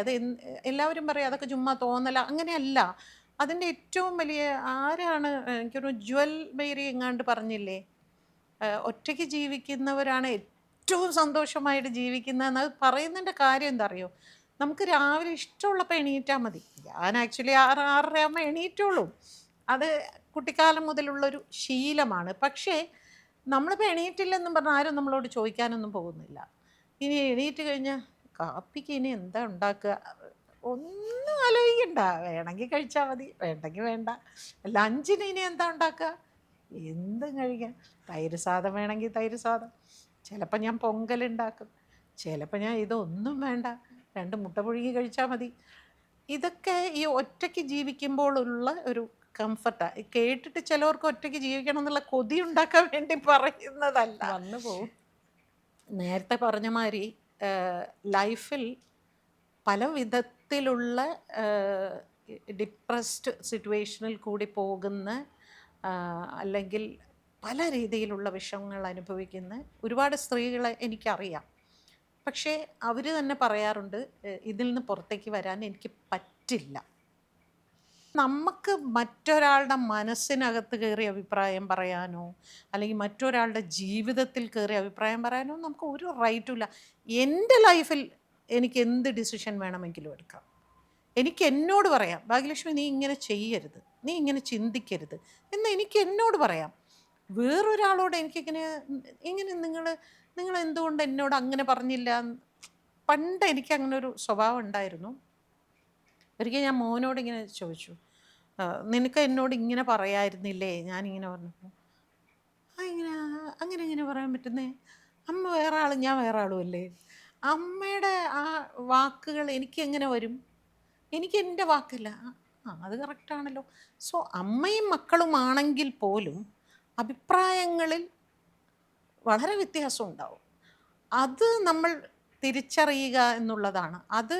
എല്ലാവരും പറയും അതൊക്കെ ചുമ്മാ തോന്നല, അങ്ങനെയല്ല. അതിൻ്റെ ഏറ്റവും വലിയ ആരാണ് എനിക്കൊരു ജ്വൽ ബേരി എങ്ങാണ്ട് പറഞ്ഞില്ലേ, ഒറ്റയ്ക്ക് ജീവിക്കുന്നവരാണ് ഏറ്റവും സന്തോഷമായിട്ട് ജീവിക്കുന്നതെന്ന്. അത് പറയുന്നതിൻ്റെ കാര്യം എന്താ അറിയോ, നമുക്ക് രാവിലെ ഇഷ്ടമുള്ളപ്പോൾ എണീറ്റാൽ മതി. ഞാൻ ആക്ച്വലി 6-6:30 ആകുമ്പോൾ എണീറ്റുള്ളൂ. അത് കുട്ടിക്കാലം മുതലുള്ളൊരു ശീലമാണ്. പക്ഷേ നമ്മളിപ്പോൾ എണീറ്റില്ലെന്നും പറഞ്ഞാൽ ആരും നമ്മളോട് ചോദിക്കാനൊന്നും പോകുന്നില്ല. ഇനി എണീറ്റ് കഴിഞ്ഞാൽ കാപ്പിക്ക് ഇനി എന്താ ഉണ്ടാക്കുക, ഒന്നും ആലോചിക്കണ്ട, വേണമെങ്കിൽ കഴിച്ചാൽ മതി, വേണ്ടെങ്കിൽ വേണ്ട. ലഞ്ചിന് ഇനി എന്താ ഉണ്ടാക്കുക, എന്തും കഴിക്കാം. തൈര് സാദം വേണമെങ്കിൽ തൈര് സാദം, ചിലപ്പോൾ ഞാൻ പൊങ്കലുണ്ടാക്കും, ചിലപ്പോൾ ഞാൻ ഇതൊന്നും വേണ്ട, 2 മുട്ട പുഴുങ്ങി കഴിച്ചാൽ മതി. ഇതൊക്കെ ഈ ഒറ്റയ്ക്ക് ജീവിക്കുമ്പോഴുള്ള ഒരു കംഫർട്ടാണ്. കേട്ടിട്ട് ചിലവർക്ക് ഒറ്റയ്ക്ക് ജീവിക്കണം എന്നുള്ള കൊതി ഉണ്ടാക്കാൻ വേണ്ടി പറയുന്നതല്ല, വന്നു പോകും. നേരത്തെ പറഞ്ഞ മാതിരി ലൈഫിൽ പല വിധത്തിലുള്ള ഡിപ്രസ്ഡ് സിറ്റുവേഷനിൽ കൂടി പോകുന്ന, അല്ലെങ്കിൽ പല രീതിയിലുള്ള വിഷമങ്ങൾ അനുഭവിക്കുന്ന ഒരുപാട് സ്ത്രീകളെ എനിക്കറിയാം. പക്ഷേ അവർ തന്നെ പറയാറുണ്ട് ഇതിൽ നിന്ന് പുറത്തേക്ക് വരാൻ എനിക്ക് പറ്റില്ല. നമുക്ക് മറ്റൊരാളുടെ മനസ്സിനകത്ത് കയറി അഭിപ്രായം പറയാനോ അല്ലെങ്കിൽ മറ്റൊരാളുടെ ജീവിതത്തിൽ കയറി അഭിപ്രായം പറയാനോ നമുക്ക് ഒരു റൈറ്റും ഇല്ല. എൻ്റെ ലൈഫിൽ എനിക്ക് എന്ത് ഡിസിഷൻ വേണമെങ്കിലും എടുക്കാം. എനിക്ക് എന്നോട് പറയാം, ഭാഗ്യലക്ഷ്മി നീ ഇങ്ങനെ ചെയ്യരുത്, നീ ഇങ്ങനെ ചിന്തിക്കരുത് എന്ന് എനിക്ക് എന്നോട് പറയാം. വേറൊരാളോട് എനിക്കിങ്ങനെ ഇങ്ങനെ നിങ്ങൾ എന്തുകൊണ്ട് എന്നോട് അങ്ങനെ പറഞ്ഞില്ല. പണ്ട് എനിക്ക് അങ്ങനെ ഒരു സ്വഭാവം ഉണ്ടായിരുന്നു. ഒരിക്കൽ ഞാൻ മോനോട് ഇങ്ങനെ ചോദിച്ചു, നിനക്ക് എന്നോട് ഇങ്ങനെ പറയായിരുന്നില്ലേ ഞാനിങ്ങനെ പറഞ്ഞപ്പോൾ. ഇങ്ങനെ പറയാൻ പറ്റുന്നേ? അമ്മ വേറെ ആളും ഞാൻ വേറെ ആളും അല്ലേ? അമ്മയുടെ ആ വാക്കുകൾ എനിക്ക് എങ്ങനെ വരും? എനിക്ക് എൻ്റെ വാക്കില്ല. അത് കറക്റ്റാണല്ലോ. സോ അമ്മയും മക്കളുമാണെങ്കിൽ പോലും അഭിപ്രായങ്ങളിൽ വളരെ വ്യത്യാസം ഉണ്ടാവും. അത് നമ്മൾ തിരിച്ചറിയുക എന്നുള്ളതാണ്. അത്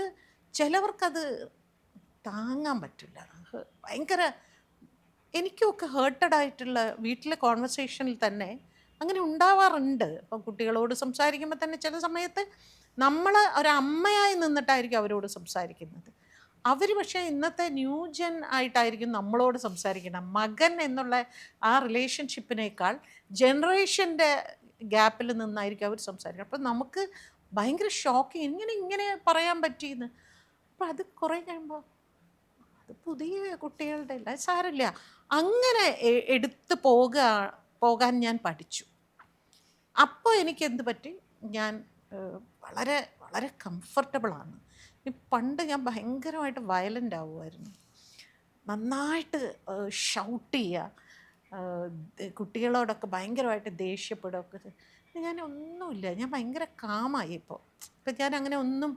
ചിലവർക്കത് താങ്ങാൻ പറ്റില്ല. ഭയങ്കര എനിക്കൊക്കെ ഹേർട്ടഡ് ആയിട്ടുള്ള വീട്ടിലെ കോൺവെർസേഷനിൽ തന്നെ അങ്ങനെ ഉണ്ടാവാറുണ്ട്. ഇപ്പം കുട്ടികളോട് സംസാരിക്കുമ്പോൾ തന്നെ ചില സമയത്ത് നമ്മൾ ഒരമ്മയായി നിന്നിട്ടായിരിക്കും അവരോട് സംസാരിക്കുന്നത്. അവർ പക്ഷേ ഇന്നത്തെ ന്യൂജൻ ആയിട്ടായിരിക്കും നമ്മളോട് സംസാരിക്കണം. മകൻ എന്നുള്ള ആ റിലേഷൻഷിപ്പിനേക്കാൾ ജനറേഷൻ്റെ ഗ്യാപ്പിൽ നിന്നായിരിക്കും അവർ സംസാരിക്കണം. അപ്പം നമുക്ക് ഭയങ്കര ഷോക്കിങ്, ഇങ്ങനെ പറയാൻ പറ്റിയെന്ന്. അപ്പം അത് കുറേ കഴിയുമ്പോൾ അത് പുതിയ കുട്ടികളുടെ അല്ല, സാരമില്ല, അങ്ങനെ എടുത്ത് പോകാൻ ഞാൻ പഠിച്ചു. അപ്പോൾ എനിക്ക് എന്ത് പറ്റി, ഞാൻ വളരെ വളരെ കംഫർട്ടബിളാണ്. പണ്ട് ഞാൻ ഭയങ്കരമായിട്ട് വയലൻ്റ് ആവുമായിരുന്നു. നന്നായിട്ട് ഷൗട്ട് ചെയ്യുക, കുട്ടികളോടൊക്കെ ഭയങ്കരമായിട്ട് ദേഷ്യപ്പെടുകയൊക്കെ. ഞാനൊന്നുമില്ല, ഞാൻ ഭയങ്കര കാമായി ഇപ്പോൾ. ഞാൻ അങ്ങനെ ഒന്നും,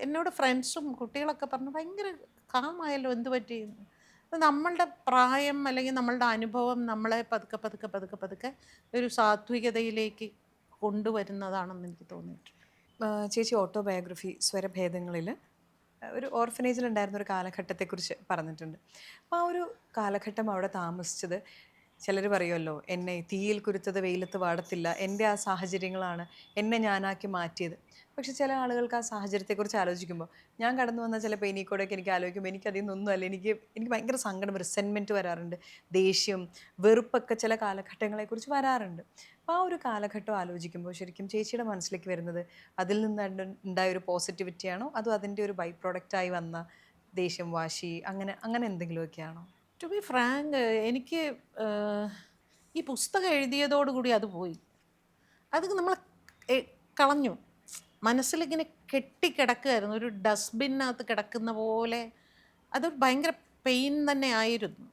എന്നോട് ഫ്രണ്ട്സും കുട്ടികളൊക്കെ പറഞ്ഞു ഭയങ്കര കാമായല്ലോ, എന്ത് പറ്റി? നമ്മളുടെ പ്രായം അല്ലെങ്കിൽ നമ്മളുടെ അനുഭവം നമ്മളെ പതുക്കെ പതുക്കെ പതുക്കെ പതുക്കെ ഒരു സാത്വികതയിലേക്ക് കൊണ്ടുവരുന്നതാണെന്ന് എനിക്ക് തോന്നിയിട്ടുണ്ട്. ചേച്ചി ഓട്ടോബയോഗ്രഫി സ്വരഭേദങ്ങളിൽ ഒരു ഓർഫനേജിലുണ്ടായിരുന്ന ഒരു കാലഘട്ടത്തെക്കുറിച്ച് പറഞ്ഞിട്ടുണ്ട്. അപ്പോൾ ആ ഒരു കാലഘട്ടം അവിടെ താമസിച്ചത്, ചിലർ പറയുമല്ലോ എന്നെ തീയിൽ കുരുത്തത് വെയിലത്ത് വാടത്തില്ല, എൻ്റെ ആ സാഹചര്യങ്ങളാണ് എന്നെ ഞാനാക്കി മാറ്റിയത്. പക്ഷെ ചില ആളുകൾക്ക് ആ സാഹചര്യത്തെക്കുറിച്ച് ആലോചിക്കുമ്പോൾ, ഞാൻ കടന്നു വന്ന ചില പെയിനിക്കൂടെയൊക്കെ എനിക്ക് ആലോചിക്കുമ്പോൾ എനിക്കതിൽ നിന്നൊന്നുമല്ല, എനിക്ക് ഭയങ്കര സങ്കടം, റിസെൻമെൻറ്റ് വരാറുണ്ട്, ദേഷ്യം, വെറുപ്പൊക്കെ ചില കാലഘട്ടങ്ങളെക്കുറിച്ച് വരാറുണ്ട്. അപ്പോൾ ആ ഒരു കാലഘട്ടം ആലോചിക്കുമ്പോൾ ശരിക്കും ചേച്ചിയുടെ മനസ്സിലേക്ക് വരുന്നത് അതിൽ നിന്ന് ഉണ്ടായ ഒരു പോസിറ്റിവിറ്റിയാണോ അതോ അതിൻ്റെ ഒരു ബൈ പ്രോഡക്റ്റായി വന്ന ദേഷ്യം, വാശി, അങ്ങനെ എന്തെങ്കിലുമൊക്കെയാണോ? ടു ബി ഫ്രാങ്ക്, എനിക്ക് ഈ പുസ്തകം എഴുതിയതോടുകൂടി അത് പോയി. അത് നമ്മൾ കളഞ്ഞു. മനസ്സിലിങ്ങനെ കെട്ടിക്കിടക്കുകയായിരുന്നു, ഒരു ഡസ്റ്റ്ബിന്നകത്ത് കിടക്കുന്ന പോലെ. അതൊരു ഭയങ്കര പെയിൻ തന്നെ ആയിരുന്നു.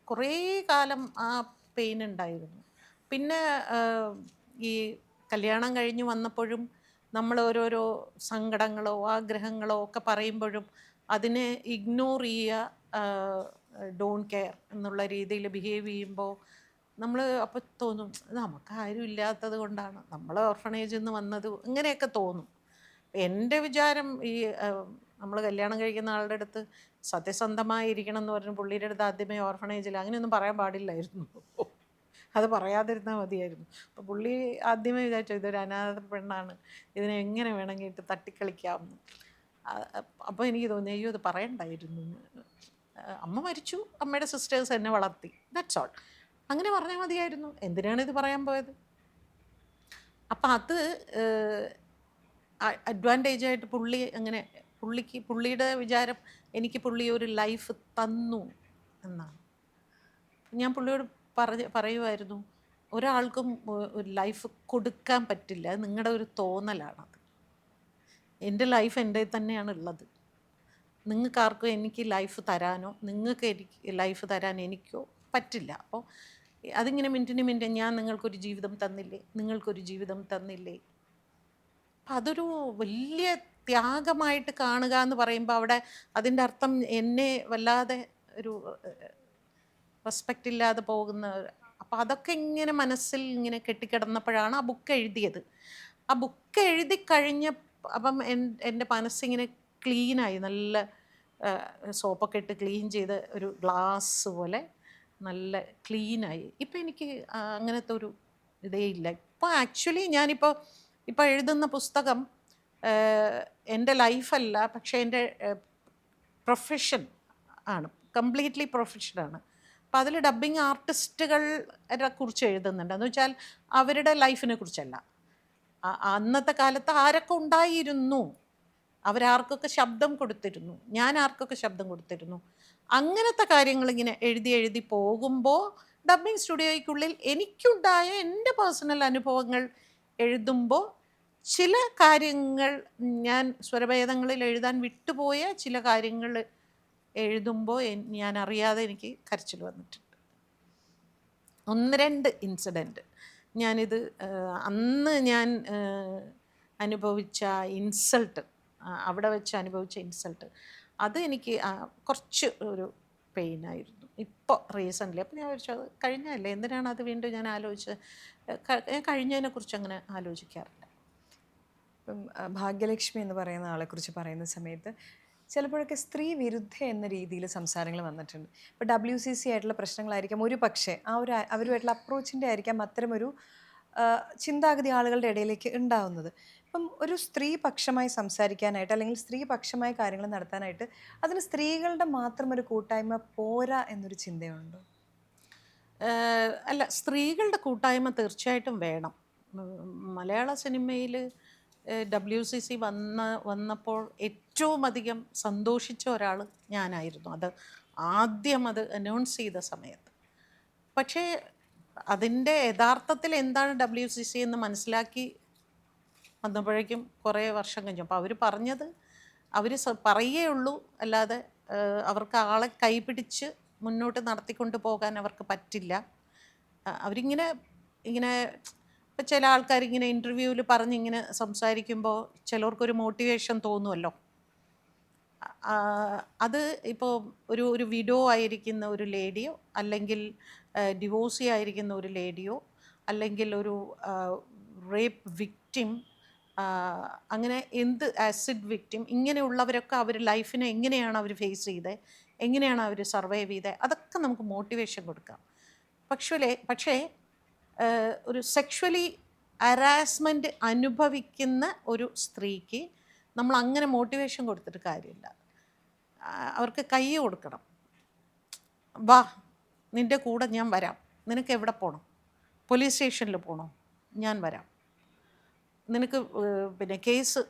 കുറേ കാലം ആ പെയിൻ ഉണ്ടായിരുന്നു. പിന്നെ ഈ കല്യാണം കഴിഞ്ഞ് വന്നപ്പോഴും നമ്മൾ ഓരോരോ സങ്കടങ്ങളോ ആഗ്രഹങ്ങളോ ഒക്കെ പറയുമ്പോഴും അതിനെ ഇഗ്നോർ ചെയ്യുക, ഡോണ്ട് കെയർ എന്നുള്ള രീതിയിൽ ബിഹേവ് ചെയ്യുമ്പോൾ നമ്മൾ അപ്പോൾ തോന്നും നമുക്ക് ആരും ഇല്ലാത്തത് കൊണ്ടാണ്, നമ്മൾ ഓർഫണേജിൽ നിന്ന് വന്നത്, ഇങ്ങനെയൊക്കെ തോന്നും. എൻ്റെ വിചാരം ഈ നമ്മൾ കല്യാണം കഴിക്കുന്ന ആളുടെ അടുത്ത് സത്യസന്ധമായിരിക്കണം എന്ന് പറഞ്ഞു പുള്ളിയുടെ അടുത്ത് ആദ്യമേ ഓർഫണേജിൽ അങ്ങനെയൊന്നും പറയാൻ പാടില്ലായിരുന്നു. അത് പറയാതിരുന്നാൽ മതിയായിരുന്നു. അപ്പോൾ പുള്ളി ആദ്യമേ വിചാരിച്ചു ഇതൊരു അനാഥ പെണ്ണാണ്, ഇതിനെ എങ്ങനെ വേണമെങ്കിൽ ഇട്ട് തട്ടിക്കളിക്കാമെന്ന്. അപ്പോൾ എനിക്ക് തോന്നി അയ്യോ ഇത് പറയണ്ടായിരുന്നു. അമ്മ മരിച്ചു, അമ്മയുടെ സിസ്റ്റേഴ്സ് എന്നെ വളർത്തി, ദാറ്റ്സ് ഓൾ. അങ്ങനെ പറഞ്ഞാൽ മതിയായിരുന്നു, എന്തിനാണ് ഇത് പറയാൻ പോയത്? അപ്പം അത് അഡ്വാൻറ്റേജായിട്ട് പുള്ളി അങ്ങനെ, പുള്ളിയുടെ വിചാരം എനിക്ക് പുള്ളി ഒരു ലൈഫ് തന്നു എന്നാണ്. ഞാൻ പുള്ളിയോട് പറയുമായിരുന്നു ഒരാൾക്കും ഒരു ലൈഫ് കൊടുക്കാൻ പറ്റില്ല, അത് നിങ്ങളുടെ ഒരു തോന്നലാണത്. എൻ്റെ ലൈഫ് എൻ്റെ തന്നെയാണ് ഉള്ളത്. നിങ്ങൾക്കാർക്കും എനിക്ക് ലൈഫ് തരാനോ നിങ്ങൾക്ക് എനിക്ക് ലൈഫ് തരാൻ എനിക്കോ പറ്റില്ല. അപ്പോൾ അതിങ്ങനെ മിനിറ്റിന് ഞാൻ നിങ്ങൾക്കൊരു ജീവിതം തന്നില്ലേ, നിങ്ങൾക്കൊരു ജീവിതം തന്നില്ലേ. അപ്പം അതൊരു വലിയ ത്യാഗമായിട്ട് കാണുക എന്ന് പറയുമ്പോൾ അവിടെ അതിൻ്റെ അർത്ഥം എന്നെ വല്ലാതെ ഒരു റെസ്പെക്റ്റ് ഇല്ലാതെ പോകുന്ന. അപ്പം അതൊക്കെ ഇങ്ങനെ മനസ്സിൽ ഇങ്ങനെ കെട്ടിക്കിടന്നപ്പോഴാണ് ആ ബുക്ക് എഴുതിയത്. ആ ബുക്ക് എഴുതി കഴിഞ്ഞ അപ്പം എൻ്റെ മനസ്സിങ്ങനെ ക്ലീനായി, നല്ല സോപ്പൊക്കെ ഇട്ട് ക്ലീൻ ചെയ്ത് ഒരു ഗ്ലാസ് പോലെ നല്ല ക്ലീനായി. ഇപ്പം എനിക്ക് അങ്ങനത്തെ ഒരു ഇതേ ഇല്ല. ഇപ്പോൾ ആക്ച്വലി ഞാനിപ്പോൾ എഴുതുന്ന പുസ്തകം എൻ്റെ ലൈഫല്ല, പക്ഷേ എൻ്റെ പ്രൊഫഷൻ ആണ്. കംപ്ലീറ്റ്ലി പ്രൊഫഷനാണ്. അപ്പോൾ അതിൽ ഡബ്ബിങ് ആർട്ടിസ്റ്റുകളെ കുറിച്ച് എഴുതുന്നുണ്ട്. എന്ന് വെച്ചാൽ അവരുടെ ലൈഫിനെ കുറിച്ചല്ല, അന്നത്തെ കാലത്ത് ആരൊക്കെ ഉണ്ടായിരുന്നു, അവരാർക്കൊക്കെ ശബ്ദം കൊടുത്തിരുന്നു, ഞാൻ ആർക്കൊക്കെ ശബ്ദം കൊടുത്തിരുന്നു, അങ്ങനത്തെ കാര്യങ്ങൾ ഇങ്ങനെ എഴുതി എഴുതി പോകുമ്പോൾ ഡബ്ബിങ് സ്റ്റുഡിയോയ്ക്കുള്ളിൽ എനിക്കുണ്ടായ എൻ്റെ പേഴ്സണൽ അനുഭവങ്ങൾ എഴുതുമ്പോൾ ചില കാര്യങ്ങൾ ഞാൻ സ്വരഭേദങ്ങളിൽ എഴുതാൻ വിട്ടുപോയ ചില കാര്യങ്ങൾ എഴുതുമ്പോൾ ഞാൻ അറിയാതെ എനിക്ക് കരച്ചിൽ വന്നിട്ടുണ്ട്. 1-2 ഇൻസിഡൻറ്റ് ഞാനിത് അന്ന് ഞാൻ അനുഭവിച്ച ഇൻസൾട്ട്, അവിടെ വെച്ച് അനുഭവിച്ച ഇൻസൾട്ട്, അത് എനിക്ക് കുറച്ച് ഒരു പെയിനായിരുന്നു. ഇപ്പോൾ റീസെൻ്റ്ലി അപ്പോൾ ഞാൻ വിചാരിച്ചു അത് കഴിഞ്ഞല്ലേ, എന്തിനാണ് അത് വീണ്ടും ഞാൻ ആലോചിച്ചത്. ഞാൻ കഴിഞ്ഞതിനെക്കുറിച്ച് അങ്ങനെ ആലോചിക്കാറില്ല. ഇപ്പം ഭാഗ്യലക്ഷ്മി എന്ന് പറയുന്ന ആളെക്കുറിച്ച് പറയുന്ന സമയത്ത് ചിലപ്പോഴൊക്കെ സ്ത്രീ വിരുദ്ധ എന്ന രീതിയിൽ സംസാരങ്ങൾ വന്നിട്ടുണ്ട്. ഇപ്പോൾ WCC ആയിട്ടുള്ള പ്രശ്നങ്ങളായിരിക്കാം ഒരു പക്ഷേ അവരുമായിട്ടുള്ള അപ്രോച്ചിൻ്റെ ആയിരിക്കാം അത്തരമൊരു ചിന്താഗതി ആളുകളുടെ ഇടയിലേക്ക് ഉണ്ടാവുന്നത്. ഇപ്പം ഒരു സ്ത്രീ പക്ഷമായി സംസാരിക്കാനായിട്ട് അല്ലെങ്കിൽ സ്ത്രീ പക്ഷമായ കാര്യങ്ങൾ നടത്താനായിട്ട് അതിന് സ്ത്രീകളുടെ മാത്രം ഒരു കൂട്ടായ്മ പോരാ എന്നൊരു ചിന്തയുണ്ടോ? അല്ല, സ്ത്രീകളുടെ കൂട്ടായ്മ തീർച്ചയായിട്ടും വേണം. മലയാള സിനിമയിൽ WCC വന്നപ്പോൾ ഏറ്റവും അധികം സന്തോഷിച്ച ഒരാൾ ഞാനായിരുന്നു, അത് ആദ്യം അത് അനൗൺസ് ചെയ്ത സമയത്ത്. പക്ഷേ അതിൻ്റെ യഥാർത്ഥത്തിൽ എന്താണ് WCC എന്ന് മനസ്സിലാക്കി വന്നപ്പോഴേക്കും കുറേ വർഷം കഴിഞ്ഞു. അപ്പോൾ അവർ പറഞ്ഞത് അവർ പറയുകയുള്ളൂ, അല്ലാതെ അവർക്ക് ആളെ കൈപിടിച്ച് മുന്നോട്ട് നടത്തിക്കൊണ്ട് പോകാൻ അവർക്ക് പറ്റില്ല. അവരിങ്ങനെ ഇപ്പം ചില ആൾക്കാരിങ്ങനെ ഇൻ്റർവ്യൂവിൽ പറഞ്ഞിങ്ങനെ സംസാരിക്കുമ്പോൾ ചിലർക്കൊരു മോട്ടിവേഷൻ തോന്നുമല്ലോ. അത് ഇപ്പോൾ ഒരു വിഡോ ആയിരിക്കുന്ന ഒരു ലേഡിയോ, അല്ലെങ്കിൽ ഡിവോഴ്സി ആയിരിക്കുന്ന ഒരു ലേഡിയോ, അല്ലെങ്കിൽ ഒരു റേപ്പ് വിക്റ്റിം, അങ്ങനെ ആസിഡ് വിക്റ്റിം, ഇങ്ങനെയുള്ളവരൊക്കെ അവർ ലൈഫിനെ എങ്ങനെയാണ് അവർ ഫേസ് ചെയ്തത്, എങ്ങനെയാണ് അവർ സർവൈവ് ചെയ്തത്, അതൊക്കെ നമുക്ക് മോട്ടിവേഷൻ കൊടുക്കാം. പക്ഷേ ഒരു സെക്ഷുവലി ഹരാസ്മെൻറ്റ് അനുഭവിക്കുന്ന ഒരു സ്ത്രീക്ക് നമ്മൾ അങ്ങനെ മോട്ടിവേഷൻ കൊടുത്തിട്ട് കാര്യമില്ല. അവർക്ക് കൈ കൊടുക്കണം. വാ, നിൻ്റെ കൂടെ ഞാൻ വരാം, നിനക്ക് എവിടെ പോകണം, പോലീസ് സ്റ്റേഷനിൽ പോകണോ, ഞാൻ വരാം, നിനക്ക് പിന്നെ കേസ്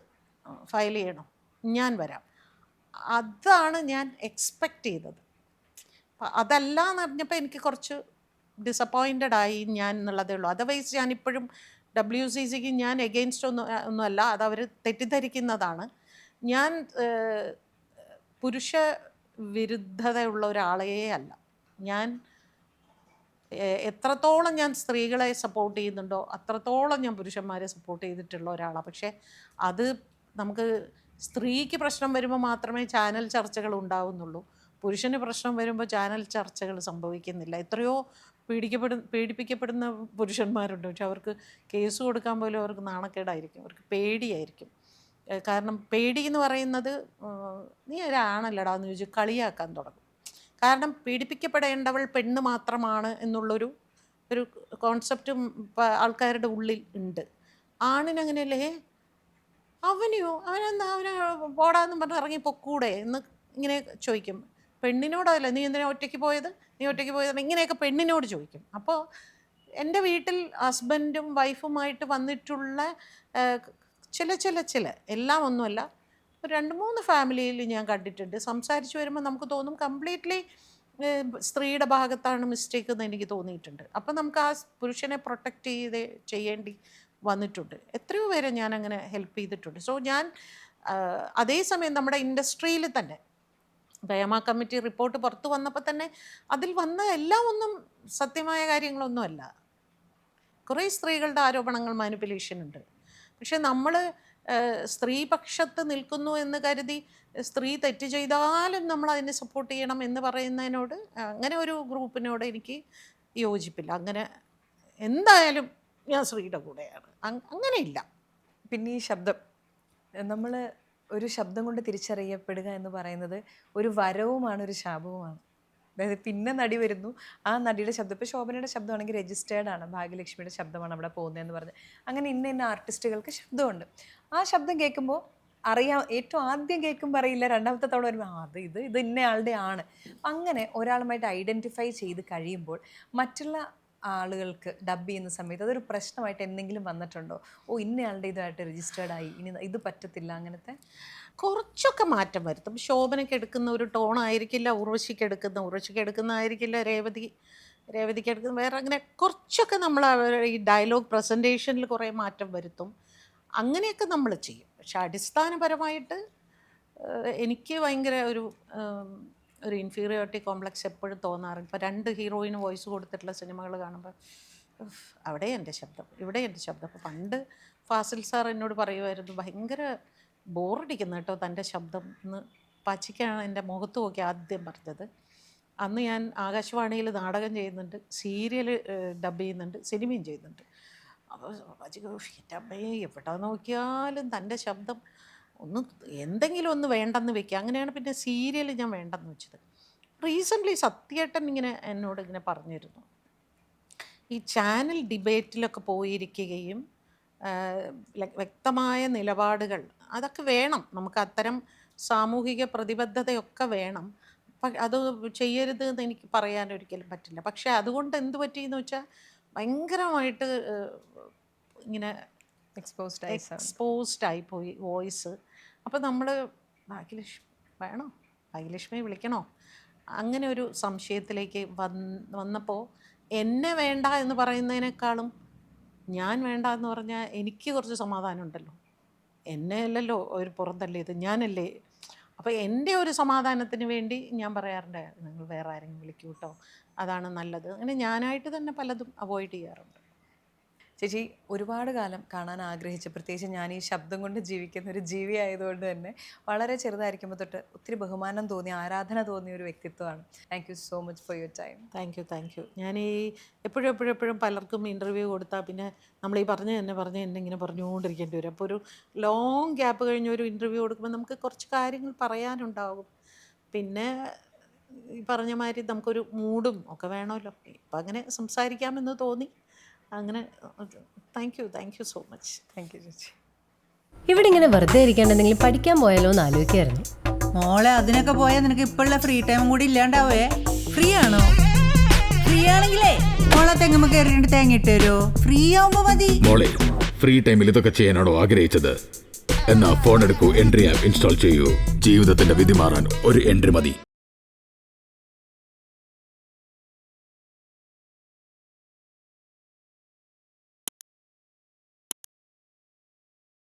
ഫയൽ ചെയ്യണോ, ഞാൻ വരാം. അതാണ് ഞാൻ എക്സ്പെക്റ്റ് ചെയ്തത്. അതല്ല എന്ന് പറഞ്ഞപ്പോൾ എനിക്ക് കുറച്ച് ഡിസപ്പോയിൻറ്റഡ് ആയി ഞാൻ എന്നുള്ളതേ ഉള്ളൂ. അതർവൈസ് ഞാനിപ്പോഴും WCCക്ക് ഞാൻ എഗെയിൻസ്റ്റ് ഒന്നുമല്ല, അതവർ തെറ്റിദ്ധരിക്കുന്നതാണ്. ഞാൻ പുരുഷ വിരുദ്ധതയുള്ള ഒരാളേ അല്ല. ഞാൻ എത്രത്തോളം ഞാൻ സ്ത്രീകളെ സപ്പോർട്ട് ചെയ്യുന്നുണ്ടോ അത്രത്തോളം ഞാൻ പുരുഷന്മാരെ സപ്പോർട്ട് ചെയ്തിട്ടുള്ള ഒരാളാണ്. പക്ഷേ അത് നമുക്ക് സ്ത്രീക്ക് പ്രശ്നം വരുമ്പോൾ മാത്രമേ ചാനൽ ചർച്ചകൾ ഉണ്ടാവുന്നുള്ളൂ. പുരുഷന് പ്രശ്നം വരുമ്പോൾ ചാനൽ ചർച്ചകൾ സംഭവിക്കുന്നില്ല. എത്രയോ പീഡിപ്പിക്കപ്പെടുന്ന പുരുഷന്മാരുണ്ട്. പക്ഷെ അവർക്ക് കേസ് കൊടുക്കാൻ പോലും അവർക്ക് നാണക്കേടായിരിക്കും, അവർക്ക് പേടിയായിരിക്കും. കാരണം പേടി എന്ന് പറയുന്നത് നീ ഒരാണല്ലടാ എന്ന് ചോദിച്ച് കളിയാക്കാൻ തുടങ്ങും. കാരണം പീഡിപ്പിക്കപ്പെടേണ്ടവൾ പെണ്ണ് മാത്രമാണ് എന്നുള്ളൊരു കോൺസെപ്റ്റ് ആൾക്കാരുടെ ഉള്ളിൽ ഉണ്ട്. ആണിനങ്ങനെയല്ലേ, അവനെ പോടാന്നും പറഞ്ഞ് ഇറങ്ങി പൊക്കൂടെ എന്ന് ഇങ്ങനെ ചോദിക്കും. പെണ്ണിനോടല്ല, നീ എന്തിനാ ഒറ്റയ്ക്ക് പോയത്, ഇങ്ങനെയൊക്കെ പെണ്ണിനോട് ചോദിക്കും. അപ്പോൾ എൻ്റെ വീട്ടിൽ ഹസ്ബൻഡും വൈഫുമായിട്ട് വന്നിട്ടുള്ള ചില എല്ലാം ഒന്നുമല്ല, 2-3 ഫാമിലിയിൽ ഞാൻ കണ്ടിട്ടുണ്ട്. സംസാരിച്ച് വരുമ്പോൾ നമുക്ക് തോന്നും കംപ്ലീറ്റ്ലി സ്ത്രീയുടെ ഭാഗത്താണ് മിസ്റ്റേക്ക് എന്ന് എനിക്ക് തോന്നിയിട്ടുണ്ട്. അപ്പം നമുക്ക് ആ പുരുഷനെ പ്രൊട്ടക്റ്റ് ചെയ്യേണ്ടി വന്നിട്ടുണ്ട്. എത്രയോ പേരെ ഞാൻ അങ്ങനെ ഹെൽപ്പ് ചെയ്തിട്ടുണ്ട്. സോ ഞാൻ അതേസമയം നമ്മുടെ ഇൻഡസ്ട്രിയിൽ തന്നെ ദയമ കമ്മിറ്റി റിപ്പോർട്ട് പുറത്തു വന്നപ്പോൾ തന്നെ അതിൽ വന്ന എല്ലാം ഒന്നും സത്യമായ കാര്യങ്ങളൊന്നുമല്ല. കുറേ സ്ത്രീകളുടെ ആരോപണങ്ങൾ, മാനിപ്പുലേഷൻ ഉണ്ട്. പക്ഷെ നമ്മൾ സ്ത്രീപക്ഷത്ത് നിൽക്കുന്നു എന്ന് കരുതി സ്ത്രീ തെറ്റ് ചെയ്താലും നമ്മൾ അതിനെ സപ്പോർട്ട് ചെയ്യണം എന്ന് പറയുന്നതിനോട്, അങ്ങനെ ഒരു ഗ്രൂപ്പിനോട് എനിക്ക് യോജിപ്പില്ല. അങ്ങനെ എന്തായാലും ഞാൻ സ്ത്രീയുടെ കൂടെയാണ്, അങ്ങനെയില്ല. പിന്നെ ഈ ശബ്ദം, നമ്മൾ ഒരു ശബ്ദം കൊണ്ട് തിരിച്ചറിയപ്പെടുക എന്ന് പറയുന്നത് ഒരു വരവുമാണ്, ഒരു ശാപവുമാണ്. അതായത് പിന്നെ നടി വരുന്നു, ആ നടിയുടെ ശബ്ദം, ഇപ്പോൾ ശോഭനയുടെ ശബ്ദമാണെങ്കിൽ രജിസ്റ്റേർഡ് ആണ്, ഭാഗ്യലക്ഷ്മിയുടെ ശബ്ദമാണ് അവിടെ പോകുന്നതെന്ന് പറഞ്ഞ് അങ്ങനെ ഇന്ന ആർട്ടിസ്റ്റുകൾക്ക് ശബ്ദമുണ്ട്. ആ ശബ്ദം കേൾക്കുമ്പോൾ അറിയാം, ഏറ്റവും ആദ്യം കേൾക്കുമ്പോൾ അറിയില്ല, രണ്ടാമത്തെ തവണ വരുമ്പോൾ ഇത് ഇന്നയാളുടെ ആണ്. അങ്ങനെ ഒരാളുമായിട്ട് ഐഡൻറ്റിഫൈ ചെയ്ത് കഴിയുമ്പോൾ മറ്റുള്ള ആളുകൾക്ക് ഡബ് ചെയ്യുന്ന സമയത്ത് അതൊരു പ്രശ്നമായിട്ട് എന്തെങ്കിലും വന്നിട്ടുണ്ടോ? ഇന്നയാളുടെ ഇതായിട്ട് രജിസ്റ്റേർഡ് ആയി, ഇനി ഇത് പറ്റത്തില്ല, അങ്ങനത്തെ കുറച്ചൊക്കെ മാറ്റം വരുത്തും. ശോഭനയ്ക്ക് എടുക്കുന്ന ഒരു ടോൺ ആയിരിക്കില്ല ഉർവശിക്ക് എടുക്കുന്നതായിരിക്കില്ല രേവതിക്ക് എടുക്കുന്ന വേറെ. അങ്ങനെ കുറച്ചൊക്കെ നമ്മൾ ഈ ഡയലോഗ് പ്രസൻറ്റേഷനിൽ കുറേ മാറ്റം വരുത്തും. അങ്ങനെയൊക്കെ നമ്മൾ ചെയ്യും. പക്ഷെ അടിസ്ഥാനപരമായിട്ട് എനിക്ക് ഭയങ്കര ഒരു ഇൻഫീരിയോറിറ്റി കോംപ്ലക്സ് എപ്പോഴും തോന്നാറുണ്ട്. ഇപ്പോൾ 2 ഹീറോയിന് വോയിസ് കൊടുത്തിട്ടുള്ള സിനിമകൾ കാണുമ്പോൾ അവിടെ എൻ്റെ ശബ്ദം, ഇവിടെ എൻ്റെ ശബ്ദം. അപ്പോൾ പണ്ട് ഫാസിൽ സാർ എന്നോട് പറയുമായിരുന്നു, ഭയങ്കര ബോറടിക്കുന്നു കേട്ടോ തൻ്റെ ശബ്ദം എന്ന്. പച്ചയ്ക്കാണ് എൻ്റെ മുഖത്ത് നോക്കി ആദ്യം പറഞ്ഞത്. അന്ന് ഞാൻ ആകാശവാണിയിൽ നാടകം ചെയ്യുന്നുണ്ട്, സീരിയൽ ഡബ് ചെയ്യുന്നുണ്ട്, സിനിമയും ചെയ്യുന്നുണ്ട്. അപ്പോൾ പച്ചയ്ക്ക് എൻ്റെ അമ്മയെ എവിടെ നോക്കിയാലും തൻ്റെ ശബ്ദം എന്തെങ്കിലും ഒന്ന് വേണ്ടെന്ന് വെക്കുക. അങ്ങനെയാണ് പിന്നെ സീരിയൽ ഞാൻ വേണ്ടെന്ന് വെച്ചത്. റീസെൻ്റ്ലി സത്യേട്ടൻ എന്നോട് ഇങ്ങനെ പറഞ്ഞിരുന്നു, ഈ ചാനൽ ഡിബേറ്റിലൊക്കെ പോയിരിക്കുകയും വ്യക്തമായ നിലപാടുകൾ അതൊക്കെ വേണം, നമുക്ക് അത്തരം സാമൂഹിക പ്രതിബദ്ധതയൊക്കെ വേണം. അത് ചെയ്യരുത് എന്ന് എനിക്ക് പറയാൻ ഒരിക്കലും പറ്റില്ല. പക്ഷേ അതുകൊണ്ട് എന്ത് പറ്റിയെന്ന് വെച്ചാൽ ഭയങ്കരമായിട്ട് ഇങ്ങനെ എക്സ്പോസ്ഡ് ആയിപ്പോയി വോയിസ്. അപ്പോൾ നമ്മൾ ഭാഗ്യലക്ഷ്മി വിളിക്കണോ അങ്ങനെ ഒരു സംശയത്തിലേക്ക് വന്നപ്പോൾ എന്നെ വേണ്ട എന്ന് പറയുന്നതിനേക്കാളും ഞാൻ വേണ്ട എന്ന് പറഞ്ഞാൽ എനിക്ക് കുറച്ച് സമാധാനം ഉണ്ടല്ലോ. എന്നെ അല്ലല്ലോ ഒരു പുറന്തള്ളിയത്, ഞാനല്ലേ. അപ്പോൾ എൻ്റെ ഒരു സമാധാനത്തിന് വേണ്ടി ഞാൻ പറയാറുണ്ട്, നിങ്ങൾ വേറെ ആരെങ്കിലും വിളിക്കൂ കേട്ടോ, അതാണ് നല്ലത്. അങ്ങനെ ഞാനായിട്ട് തന്നെ പലതും അവോയ്ഡ് ചെയ്യാറുണ്ട്. ചേച്ചി ഒരുപാട് കാലം കാണാൻ ആഗ്രഹിച്ച, പ്രത്യേകിച്ച് ഞാൻ ഈ ശബ്ദം കൊണ്ട് ജീവിക്കുന്ന ഒരു ജീവി ആയതുകൊണ്ട് തന്നെ വളരെ ചെറുതായിരിക്കുമ്പോൾ തൊട്ട് ഒത്തിരി ബഹുമാനം തോന്നിയ, ആരാധന തോന്നിയ ഒരു വ്യക്തിത്വമാണ്. Thank you so much for your time. Thank you. ഞാൻ ഈ എപ്പോഴും പലർക്കും ഇൻ്റർവ്യൂ കൊടുത്താൽ പിന്നെ നമ്മൾ ഈ പറഞ്ഞ് എന്നെ ഇങ്ങനെ പറഞ്ഞുകൊണ്ടിരിക്കേണ്ടി വരും. അപ്പോൾ ഒരു ലോങ് ഗ്യാപ്പ് കഴിഞ്ഞ് ഒരു ഇൻ്റർവ്യൂ കൊടുക്കുമ്പോൾ നമുക്ക് കുറച്ച് കാര്യങ്ങൾ പറയാനുണ്ടാകും. പിന്നെ ഈ പറഞ്ഞ മാതിരി നമുക്കൊരു മൂഡും ഒക്കെ വേണമല്ലോ. ഇപ്പം അങ്ങനെ സംസാരിക്കാമെന്ന് തോന്നി. അങ്ങനെ thank you so much. Thank you ചേച്ചി. ഇവിടെ ഇങ്ങനെ വെറുതെ ഇരിക്കാണ്ടെന്തെങ്കിലും പഠിക്കാൻ പോയാലോ എന്ന് ആലോചിക്കായിരുന്നു. മോളെ അതിനൊക്കെ പോയാൽ നിനക്ക് ഇപ്പോഴുള്ള ഫ്രീ ടൈമും കൂടി ഇല്ലാണ്ടാവേ. ഫ്രീ ആണോ? ഫ്രീ ആണെങ്കിലേ മോളെ തെങ്ങുമ്പോ കയറിയിട്ട് തേങ്ങ ഇട്ട് തരുമോ? ഫ്രീ ആവുമ്പോ മതി. മോളെ ഫ്രീ ടൈമിൽ ഇതൊക്കെ ചെയ്യാനാണോ ആഗ്രഹിച്ചത്? എന്നാ ഫോൺ എടുക്കൂ, എൻട്രി ആപ്പ് ഇൻസ്റ്റാൾ ചെയ്യൂ. ജീവിതത്തിന്റെ വിധി മാറാൻ ഒരു എൻട്രി മതി.